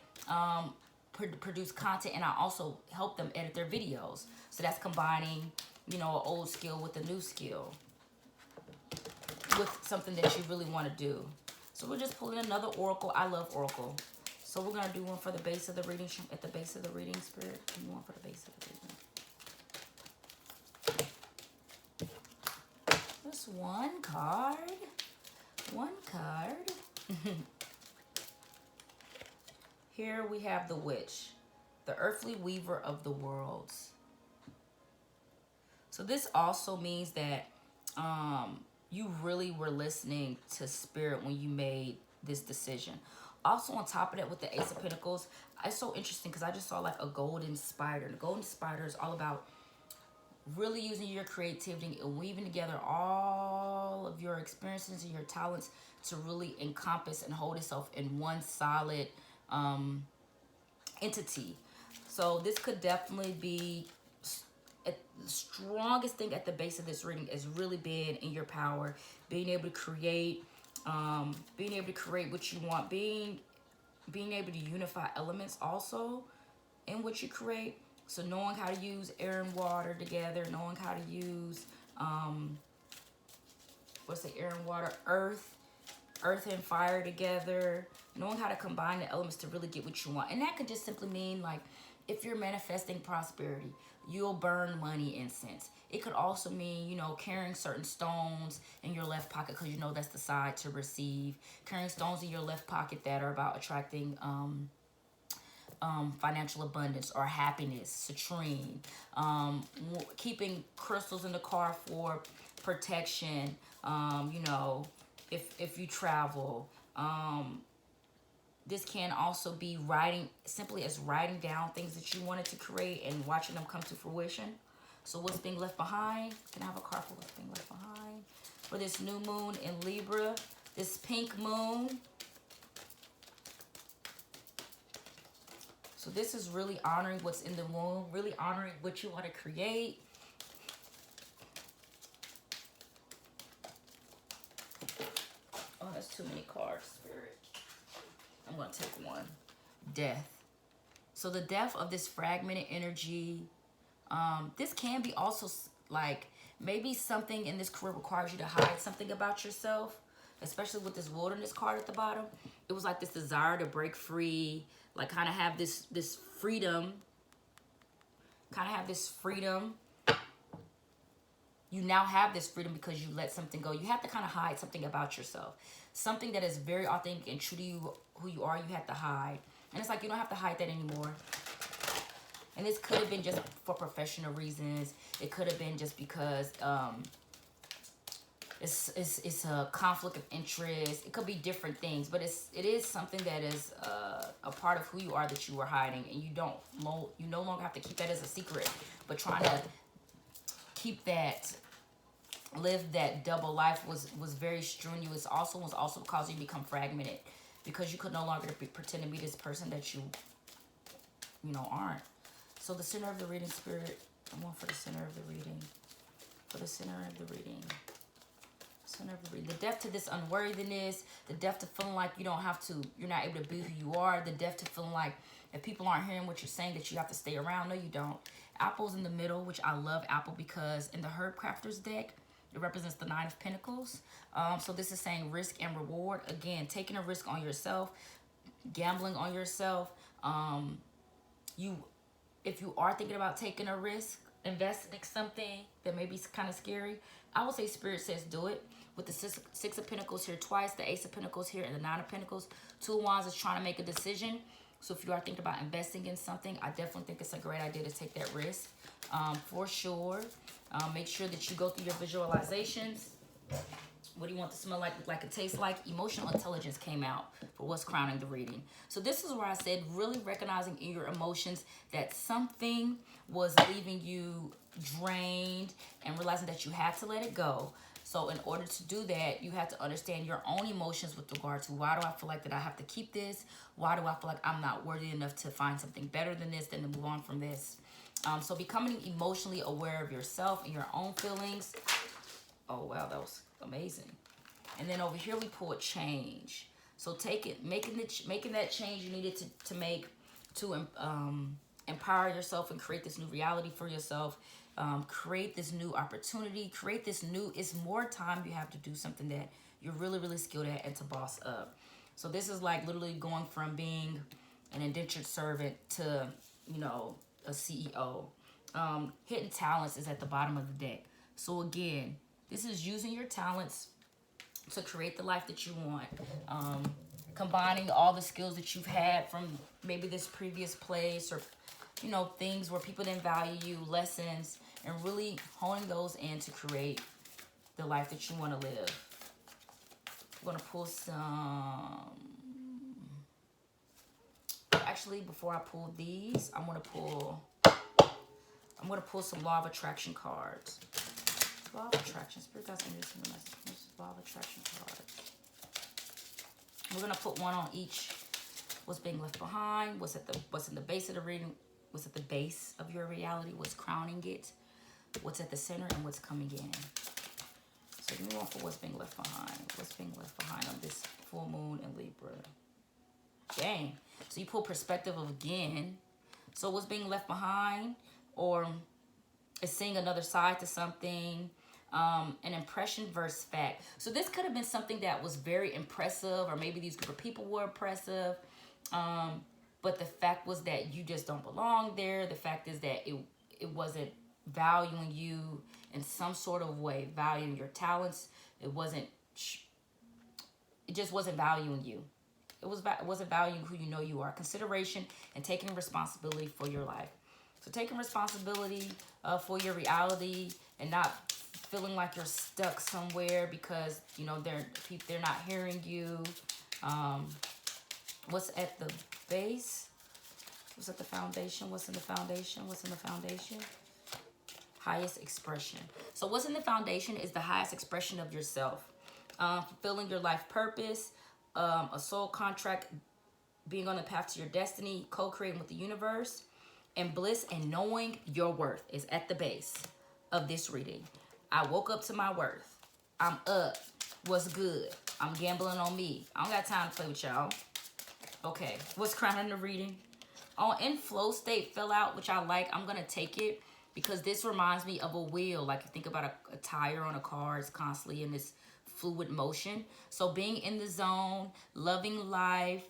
produce content, and I also help them edit their videos. So that's combining, you know, an old skill with a new skill, with something that you really want to do. So we're just pulling another oracle. I love oracle. So we're going to do one for the base of the reading, at the base of the reading, Spirit. And one for the base of the reading. Just one card. One card. Here we have the Witch, the earthly weaver of the worlds. So this also means that you really were listening to Spirit when you made this decision. Also on top of that, with the Ace of Pentacles, it's so interesting because I just saw like a golden spider. The golden spider is all about really using your creativity and weaving together all of your experiences and your talents to really encompass and hold itself in one solid entity. So this could definitely be the strongest thing at the base of this reading is really being in your power, being able to create, what you want, being able to unify elements also in what you create. So knowing how to use air and water together, knowing how to use air and water, earth and fire together, knowing how to combine the elements to really get what you want. And that could just simply mean like if you're manifesting prosperity, you'll burn money incense. It could also mean, you know, carrying certain stones in your left pocket because you know that's the side to receive. Carrying stones in your left pocket that are about attracting financial abundance or happiness, citrine. Keeping crystals in the car for protection. You know, if you travel. This can also be simply as writing down things that you wanted to create and watching them come to fruition. So what's being left behind? Can I have a card for what's being left behind? For this new moon in Libra, this pink moon. So this is really honoring what's in the womb, really honoring what you want to create. Oh, that's too many cards, Spirit. I'm going to take one. Death. So the death of this fragmented energy. This can be also like maybe something in this career requires you to hide something about yourself, especially with this wilderness card at the bottom. It was like this desire to break free, like kind of have this freedom, You now have this freedom because you let something go. You have to kind of hide something about yourself. Something that is very authentic and true to you, who you are, you have to hide. And it's like you don't have to hide that anymore. And this could have been just for professional reasons. It could have been just because it's a conflict of interest. It could be different things, but it is something that is a part of who you are that you were hiding, and you no longer have to keep that as a secret, but trying to live that double life was very strenuous. Was also causing you to become fragmented because you could no longer pretend to be this person that you aren't. So the center of the reading, Spirit, I want for the center of the reading. For the center of the reading. Center of the reading. The depth to this unworthiness, the depth to feeling like you're not able to be who you are, the depth to feeling like if people aren't hearing what you're saying that you have to stay around. No, you don't. Apple's in the middle, which I love Apple because in the Herb Crafters deck, it represents the 9 of Pentacles. So this is saying risk and reward. Again, taking a risk on yourself, gambling on yourself. If you are thinking about taking a risk, investing in something that may be kind of scary, I would say Spirit says do it. With the Six of Pentacles here twice, the Ace of Pentacles here, and the 9 of Pentacles. 2 of Wands is trying to make a decision. So if you are thinking about investing in something, I definitely think it's a great idea to take that risk for sure. Make sure that you go through your visualizations. What do you want to smell like it tastes like? Emotional intelligence came out for what's crowning the reading. So this is where I said really recognizing in your emotions that something was leaving you drained and realizing that you had to let it go. So in order to do that, you have to understand your own emotions with regard to why do I feel like that I have to keep this? Why do I feel like I'm not worthy enough to find something better than this, than to move on from this? So becoming emotionally aware of yourself and your own feelings. Oh, wow, that was amazing. And then over here we pull a change. So making that change you needed to make to empower yourself and create this new reality for yourself. Create this new opportunity. It's more time you have to do something that you're really, really skilled at and to boss up. So this is like literally going from being an indentured servant to, a CEO. Hidden talents is at the bottom of the deck. So again, this is using your talents to create the life that you want. Combining all the skills that you've had from maybe this previous place or, things where people didn't value you, lessons, and really honing those in to create the life that you want to live. I'm going to pull some actually, before I pull these, I'm gonna pull some Law of Attraction cards. Law of Attraction. Spirit guides me to send a message. Law of Attraction cards. We're gonna put one on each. What's being left behind? What's in the base of the reading? What's at the base of your reality? What's crowning it? What's at the center and what's coming in? So give me one for what's being left behind. What's being left behind on this full moon in Libra? Dang. So you pull perspective of again. So what's being left behind, or is seeing another side to something. An impression versus fact. So this could have been something that was very impressive, or maybe these group of people were impressive. But the fact was that you just don't belong there. The fact is that it wasn't valuing you in some sort of way, valuing your talents. It just wasn't valuing you. It wasn't valuing who you know you are. Consideration and taking responsibility for your life. So taking responsibility for your reality and not feeling like you're stuck somewhere because, you know, they're not hearing you. What's at the base? What's at the foundation? What's in the foundation? What's in the foundation? Highest expression. So what's in the foundation is the highest expression of yourself. Fulfilling your life purpose, a soul contract, being on the path to your destiny, co-creating with the universe, and bliss and knowing your worth is at the base of this reading. I woke up to my worth. I'm up. What's good? I'm gambling on me. I don't got time to play with y'all. Okay, what's crowning the reading? Oh, in flow state fell out, which I like. I'm going to take it because this reminds me of a wheel. Like you think about a tire on a car. It's constantly in this fluid motion. So being in the zone, loving life,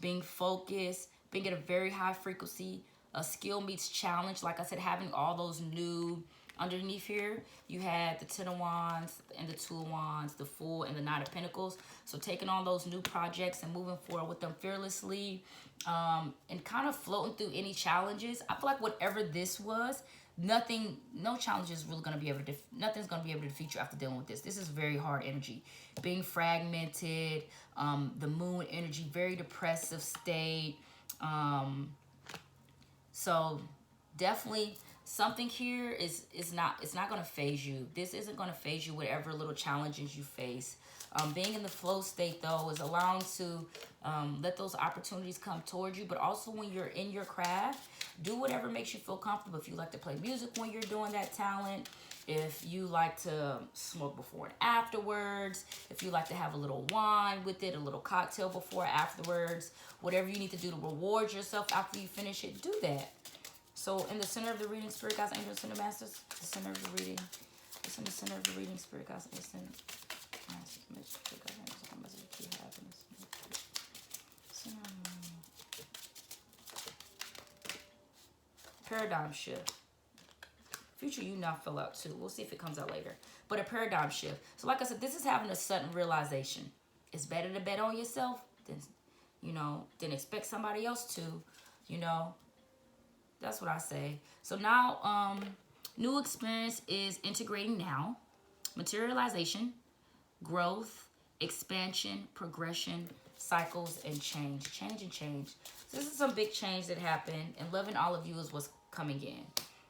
being focused, being at a very high frequency, a skill meets challenge. Like I said, having all those new underneath here, you had the 10 of Wands and the 2 of Wands, the Fool and the 9 of Pentacles. So taking on those new projects and moving forward with them fearlessly, and kind of floating through any challenges. I feel like whatever this was, no challenge is really going to be able to, nothing's going to be able to defeat you after dealing with this. This is very hard energy. Being fragmented, the moon energy, very depressive state. So definitely something here it's not going to phase you. This isn't going to phase you, whatever little challenges you face. Being in the flow state, though, is allowing to let those opportunities come towards you. But also when you're in your craft, do whatever makes you feel comfortable. If you like to play music when you're doing that talent, if you like to smoke before and afterwards, if you like to have a little wine with it, a little cocktail before and afterwards, whatever you need to do to reward yourself after you finish it, do that. So in the center of the reading, Spirit Guides, Angels, Center Masters, the center of the reading. It's in the center of the reading, Spirit Guides, listen. Paradigm shift. Future you now fill out too. We'll see if it comes out later. But a paradigm shift. So like I said, this is having a sudden realization. It's better to bet on yourself than expect somebody else to, That's what I say. So now, new experience is integrating now. Materialization, growth, expansion, progression, cycles, and change. Change and change. So this is some big change that happened, and loving all of you is what's coming in.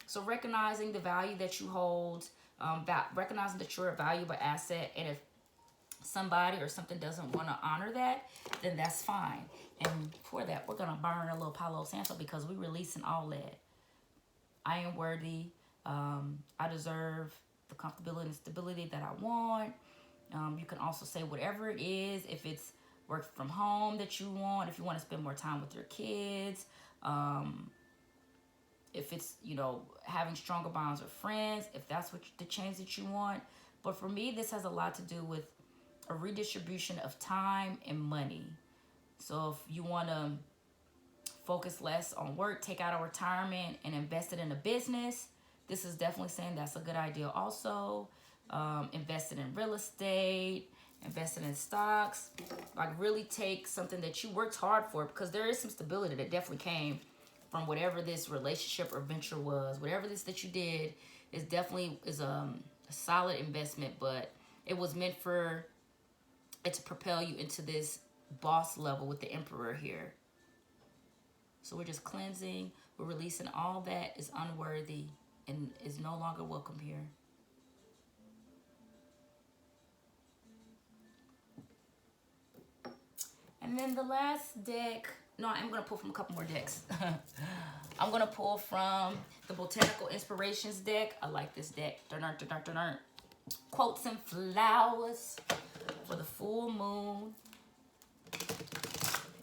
So recognizing the value that you hold, recognizing that you're a valuable asset, and if somebody or something doesn't want to honor that, then that's fine. And for that, we're going to burn a little Palo Santo because we're releasing all that. I am worthy. I deserve the comfortability and stability that I want. You can also say whatever it is. If it's work from home that you want, if you want to spend more time with your kids, if it's, having stronger bonds with friends, if that's what the change that you want. But for me, this has a lot to do with a redistribution of time and money. So if you want to focus less on work, take out a retirement and invest it in a business, this is definitely saying that's a good idea. Also, invested in real estate, invested in stocks, like really take something that you worked hard for, because there is some stability that definitely came from whatever this relationship or venture was. Whatever this that you did is definitely a solid investment, but it was meant for it to propel you into this boss level with the Emperor here. So we're just cleansing. We're releasing all that is unworthy and is no longer welcome here. And then the last deck, no, I'm going to pull from a couple more decks. I'm going to pull from the Botanical Inspirations deck. I like this deck. Quotes and flowers for the full moon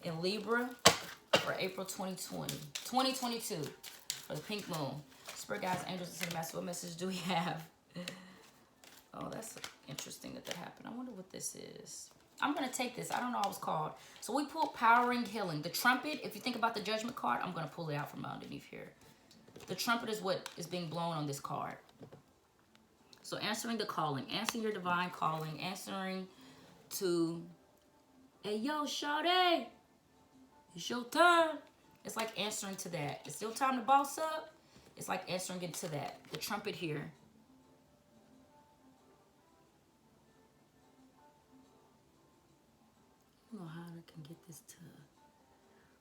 in Libra for April 2022 for the pink moon. Spirit guides, angels, and Cinemaster, what message do we have? Oh, that's interesting that happened. I wonder what this is. I'm going to take this. I don't know what it was called. So we pulled Powering Healing. The trumpet, if you think about the Judgment card, I'm going to pull it out from underneath here. The trumpet is what is being blown on this card. So answering the calling, answering your divine calling, answering to, hey, yo, shawty, it's your turn. It's like answering to that. It's still time to boss up. It's like answering into that. The trumpet here. I don't know how I can get this to...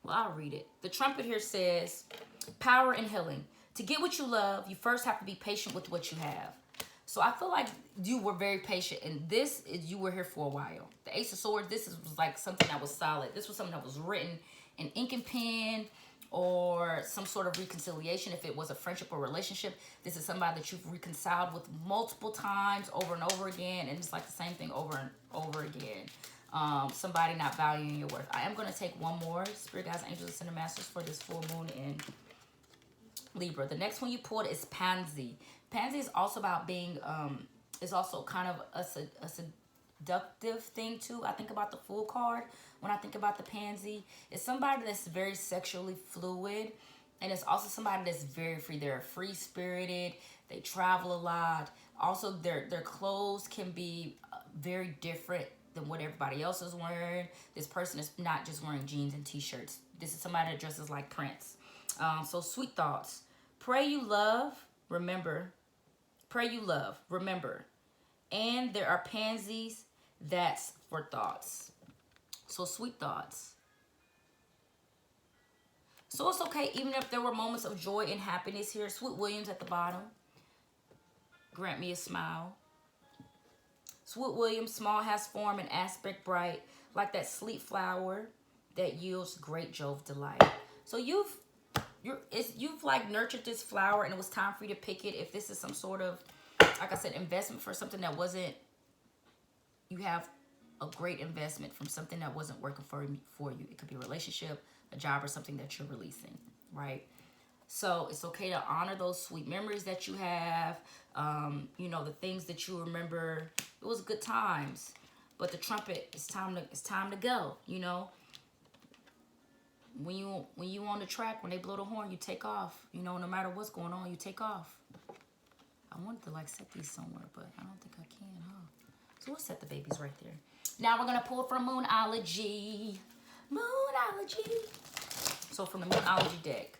Well, I'll read it. The trumpet here says, power and healing. To get what you love, you first have to be patient with what you have. So I feel like you were very patient, and this is, you were here for a while. The Ace of Swords, was like something that was solid. This was something that was written in ink and pen, or some sort of reconciliation. If it was a friendship or relationship, this is somebody that you've reconciled with multiple times over and over again, and it's like the same thing over and over again. Somebody not valuing your worth. I am going to take one more, Spirit Guides, Angels, and Center Masters, for this full moon in Libra. The next one you pulled is Pansy. Pansy is also about being, is also kind of a seductive thing too. I think about the Fool card when I think about the Pansy. It's somebody that's very sexually fluid, and it's also somebody that's very free. They're free-spirited. They travel a lot. Also, their clothes can be very different than what everybody else is wearing. This person is not just wearing jeans and t-shirts. This is somebody that dresses like Prince. So sweet thoughts. Pray you love, remember. Pray you love, remember. And there are pansies, that's for thoughts. So sweet thoughts. So it's okay, even if there were moments of joy and happiness here. Sweet Williams at the bottom. Grant me a smile. Sweet Williams, small has form and aspect bright, like that sleep flower that yields great joy of delight. So you've like nurtured this flower, and it was time for you to pick it. If this is some sort of, like I said, investment for something that wasn't, you have a great investment from something that wasn't working for you. It could be a relationship, a job, or something that you're releasing, right? So it's okay to honor those sweet memories that you have. You know, the things that you remember. It was good times, but the trumpet, it's time to go. You know, when you on the track, when they blow the horn, you take off. You know, no matter what's going on, you take off. I wanted to like set these somewhere, but I don't think I can, huh? So we'll set the babies right there. Now we're gonna pull from Moonology. Moonology. So from the Moonology deck.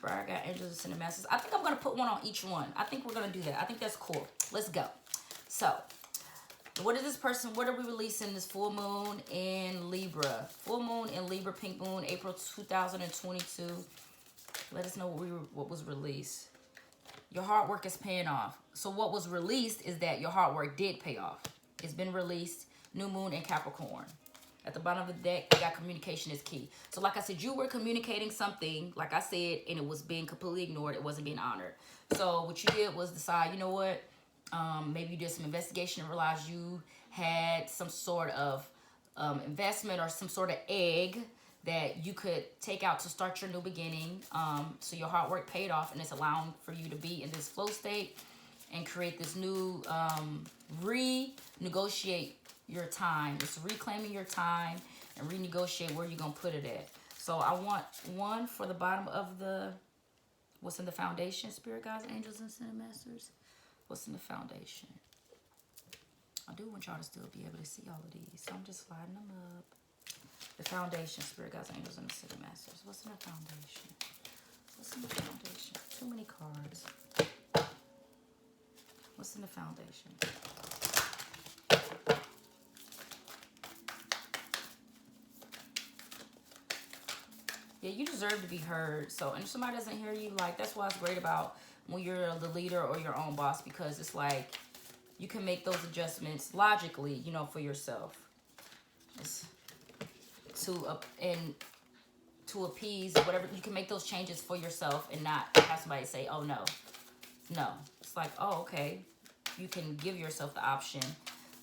I got Angels and Cinder Masters. I think I'm going to put one on each one. I think we're going to do that. I think that's cool. Let's go. So, what is this person? What are we releasing this full moon in Libra? Full moon in Libra, pink moon, April 2022. Let us know what was released. Your hard work is paying off. So, what was released is that your hard work did pay off. It's been released. New moon in Capricorn. At the bottom of the deck, we got communication is key. So like I said, you were communicating something, like I said, and it was being completely ignored. It wasn't being honored. So what you did was decide, you know what? Maybe you did some investigation and realized you had some sort of investment or some sort of egg that you could take out to start your new beginning. So your hard work paid off, and it's allowing for you to be in this flow state and create this new, renegotiate your time. It's reclaiming your time and renegotiate where you're going to put it at. So I want one for the bottom of the, what's in the foundation, Spirit Guides, Angels, and Cinder Masters. What's in the foundation? I do want y'all to still be able to see all of these. So I'm just sliding them up. The foundation, Spirit Guides, Angels, and Cinder Masters. What's in the foundation? What's in the foundation? Too many cards. What's in the foundation? Yeah, you deserve to be heard. So, and if somebody doesn't hear you, like, that's why it's great about when you're the leader or your own boss, because it's like you can make those adjustments logically, you know, for yourself. It's and to appease whatever, you can make those changes for yourself and not have somebody say, oh no. No. It's like, oh, okay. You can give yourself the option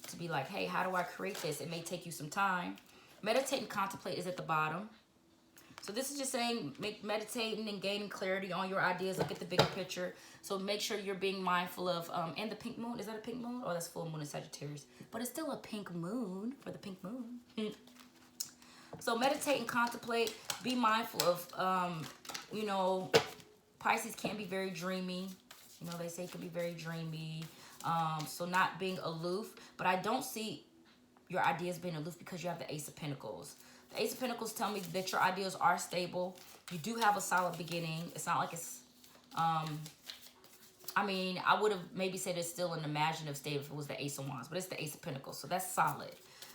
to be like, hey, how do I create this? It may take you some time. Meditate and contemplate is at the bottom. So this is just saying, meditating and gaining clarity on your ideas. Look at the bigger picture. So make sure you're being mindful of, and the pink moon. Is that a pink moon? Oh, that's full moon in Sagittarius. But it's still a pink moon for the pink moon. So meditate and contemplate. Be mindful of, you know, Pisces can be very dreamy. You know, they say it can be very dreamy. So not being aloof. But I don't see your ideas being aloof because you have the Ace of Pentacles. The Ace of Pentacles tell me that your ideas are stable. You do have a solid beginning. It's not like it's, I mean, I would have maybe said it's still an imaginative state if it was the Ace of Wands, but it's the Ace of Pentacles, so that's solid.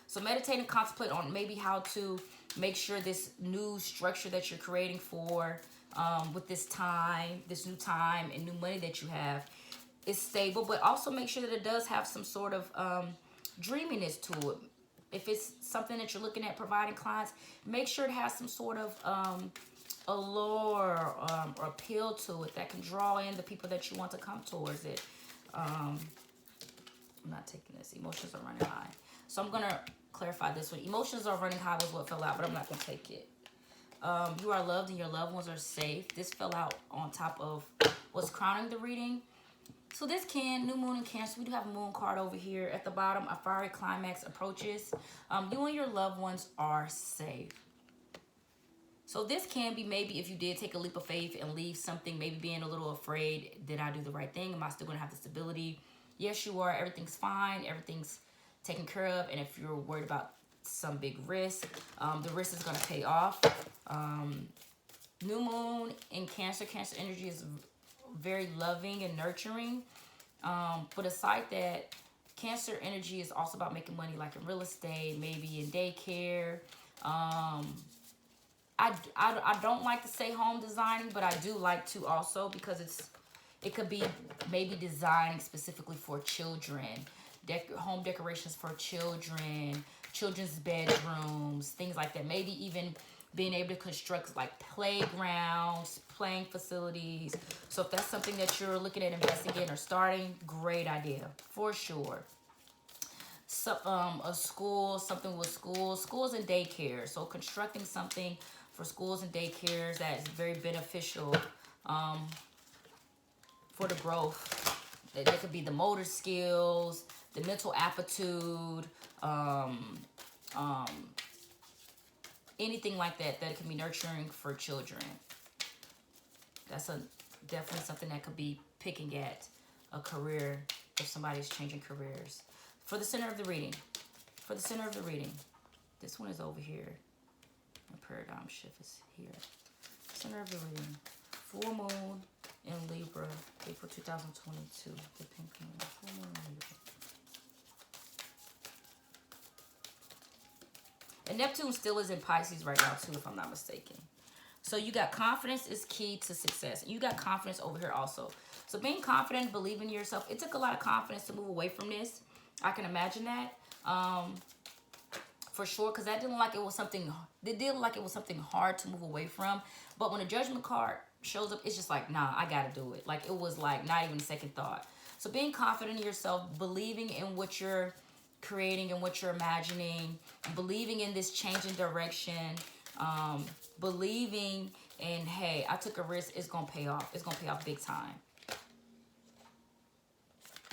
So meditate and contemplate on maybe how to make sure this new structure that you're creating for, with this new time and new money that you have is stable, but also make sure that it does have some sort of dreaminess to it. If it's something that you're looking at providing clients, make sure it has some sort of allure or appeal to it that can draw in the people that you want to come towards it. I'm not taking this. Emotions are running high. So I'm going to clarify this one. Emotions are running high was what fell out, but I'm not going to take it. You are loved and your loved ones are safe. This fell out on top of what's crowning the reading. So this new moon in Cancer, we do have a moon card over here at the bottom. A fiery climax approaches. You and your loved ones are safe. So this can be maybe if you did take a leap of faith and leave something, maybe being a little afraid, did I do the right thing? Am I still going to have the stability? Yes, you are. Everything's fine. Everything's taken care of. And if you're worried about some big risk, the risk is going to pay off. New moon in Cancer. Cancer energy is very loving and nurturing. But aside that, Cancer energy is also about making money, like in real estate, maybe in daycare. I don't like to say home designing, but I do like to also, because it could be maybe designing specifically for children, home decorations for children, children's bedrooms, things like that. Maybe even being able to construct like playgrounds, playing facilities. So if that's something that you're looking at investing in or starting, great idea for sure. So a school, something with schools and daycare. So constructing something for schools and daycares that is very beneficial for the growth. That could be the motor skills, the mental aptitude, anything like that can be nurturing for children. That's definitely something that could be picking at a career if somebody's changing careers. For the center of the reading, this one is over here. The paradigm shift is here. Center of the reading, full moon in Libra, April 2022. The pink moon, full moon in Libra. And Neptune still is in Pisces right now too, if I'm not mistaken. So you got confidence is key to success. You got confidence over here also. So being confident, believing in yourself. It took a lot of confidence to move away from this. I can imagine that. For sure, because that didn't look like it was something. It did look like it was something hard to move away from. But when a Judgment card shows up, it's just like, nah, I gotta do it. Like it was like not even a second thought. So being confident in yourself, believing in what you're creating and what you're imagining, believing in this changing direction, believing in, hey, I took a risk, it's gonna pay off. It's gonna pay off big time.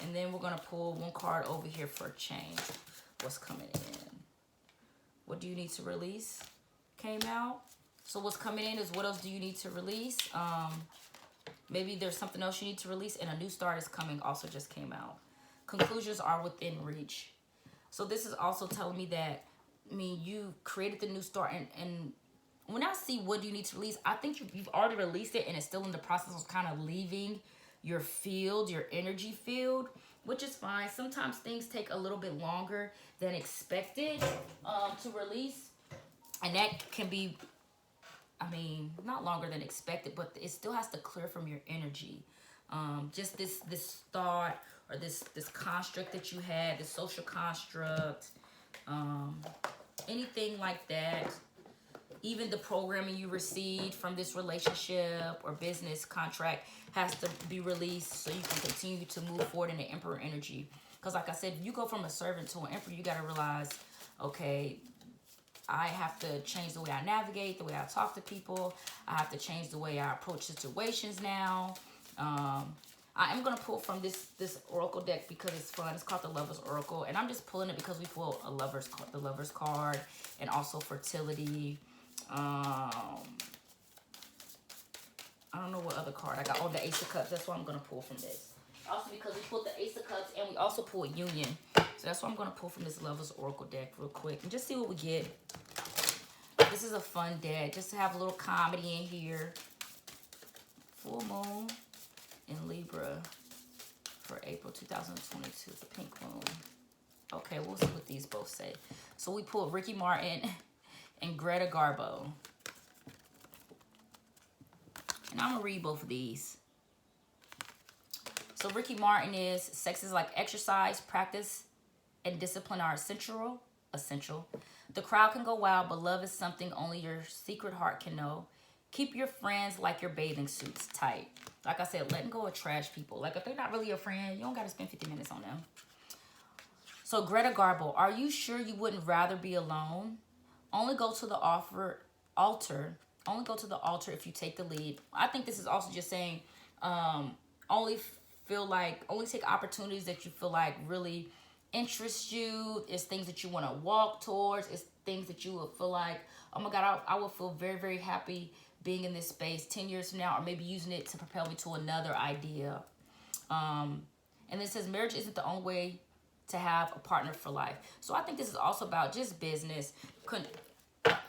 And then we're gonna pull one card over here for change. What's coming in? What do you need to release? Came out. So what's coming in is what else do you need to release? Maybe there's something else you need to release, and a new start is coming, also just came out. Conclusions are within reach. So this is also telling me that, I mean, you created the new start, and when I see what do you need to release, I think you've already released it, and it's still in the process of kind of leaving your field, your energy field, which is fine. Sometimes things take a little bit longer than expected to release, and that can be I mean, not longer than expected, but it still has to clear from your energy. Just this thought or this construct that you had, this social construct, um, anything like that. Even the programming you received from this relationship or business contract has to be released so you can continue to move forward in the Emperor energy. Because like I said, if you go from a servant to an Emperor, you got to realize, okay, I have to change the way I navigate, the way I talk to people. I have to change the way I approach situations now. I am going to pull from this oracle deck because it's fun. It's called the Lover's Oracle. And I'm just pulling it because we pull the Lover's card and also fertility. I don't know what other card I got. Oh, the Ace of Cups. That's why I'm going to pull from this. Also because we pulled the Ace of Cups and we also pulled Union. So that's why I'm going to pull from this Lover's Oracle deck real quick and just see what we get. This is a fun deck. Just to have a little comedy in here. Full Moon in Libra for April 2022. The pink moon. Okay, we'll see what these both say. So we pulled Ricky Martin and Greta Garbo. And I'm going to read both of these. So Ricky Martin is, sex is like exercise, practice, and discipline are essential. The crowd can go wild, but love is something only your secret heart can know. Keep your friends like your bathing suits tight. Like I said, letting go of trash people. Like if they're not really your friend, you don't got to spend 50 minutes on them. So Greta Garbo, are you sure you wouldn't rather be alone? Only go to the altar. Only go to the altar if you take the lead. I think this is also just saying, only take opportunities that you feel like really interest you. It's things that you want to walk towards. It's things that you will feel like, oh my God, I will feel very, very happy being in this space 10 years from now, or maybe using it to propel me to another idea. And it says marriage isn't the only way to have a partner for life. So I think this is also about just business.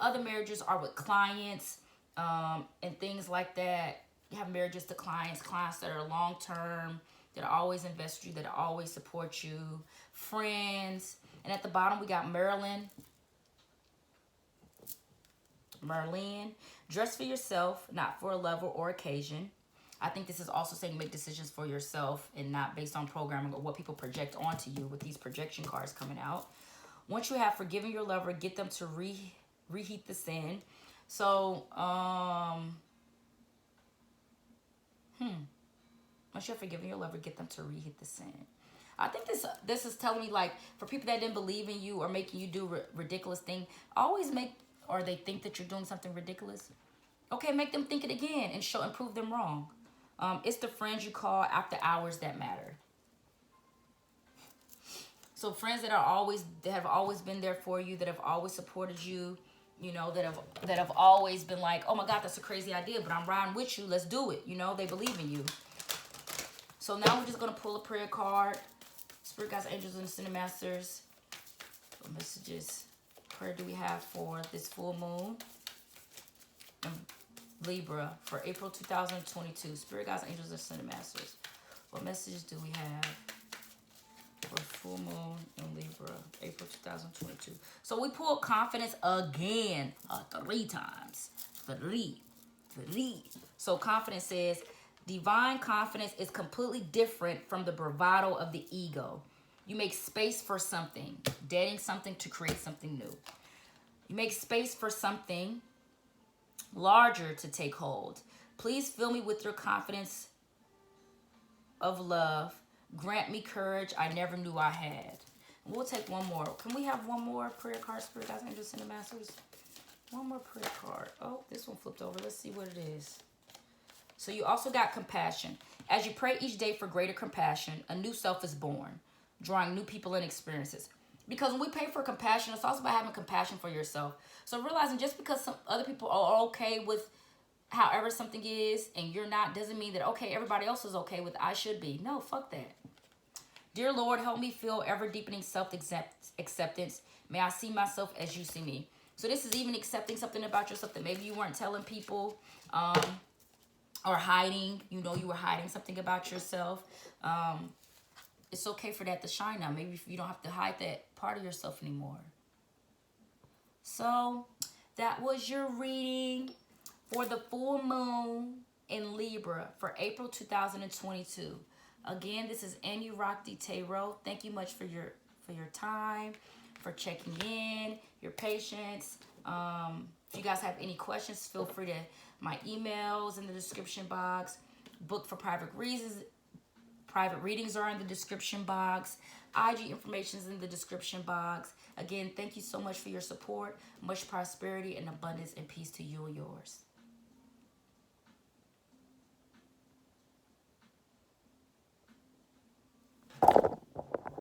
Other marriages are with clients and things like that. You have marriages to clients that are long-term, that always invest in you, that always support you, friends. And at the bottom, we got Merlin. Dress for yourself, not for a lover or occasion. I think this is also saying make decisions for yourself and not based on programming or what people project onto you with these projection cards coming out. Once you have forgiven your lover, get them to reheat the sin. So, once you're forgiving your lover, get them to reheat the sin. I think this is telling me, like, for people that didn't believe in you or making you do ridiculous thing, or they think that you're doing something ridiculous. Okay, make them think it again and prove them wrong. It's the friends you call after hours that matter. So friends that have always been there for you, that have always supported you, you know, that have always been like, oh my God, that's a crazy idea, but I'm riding with you. Let's do it. You know, they believe in you. So now we're just going to pull a prayer card. Spirit guides, angels, and ascended masters. What messages, prayer do we have for this full moon in Libra for April 2022? Spirit guides, angels, and ascended masters. What messages do we have for full moon in Libra, April 2022? So we pulled confidence again, 3 times. 3. So confidence says, divine confidence is completely different from the bravado of the ego. You make space for something, dating something to create something new. You make space for something larger to take hold. Please fill me with your confidence of love. Grant me courage I never knew I had. We'll take one more. Can we have one more prayer card, Spirit guides, angels, and masters? One more prayer card. Oh, this one flipped over. Let's see what it is. So you also got compassion. As you pray each day for greater compassion, a new self is born, drawing new people and experiences. Because when we pray for compassion, it's also about having compassion for yourself. So realizing just because some other people are okay with however something is and you're not, doesn't mean that, okay, everybody else is okay with I should be. No, fuck that. Dear Lord, help me feel ever-deepening self-acceptance. May I see myself as you see me. So this is even accepting something about yourself that maybe you weren't telling people, or hiding. You know, you were hiding something about yourself. It's okay for that to shine now. Maybe you don't have to hide that part of yourself anymore. So that was your reading for the full moon in Libra for April 2022. Again, this is Anurakti Tarot. Thank you much for your time, for checking in, your patience. If you guys have any questions, feel free to my emails in the description box. Book for private reasons. Private readings are in the description box. IG information is in the description box. Again, thank you so much for your support. Much prosperity and abundance and peace to you and yours.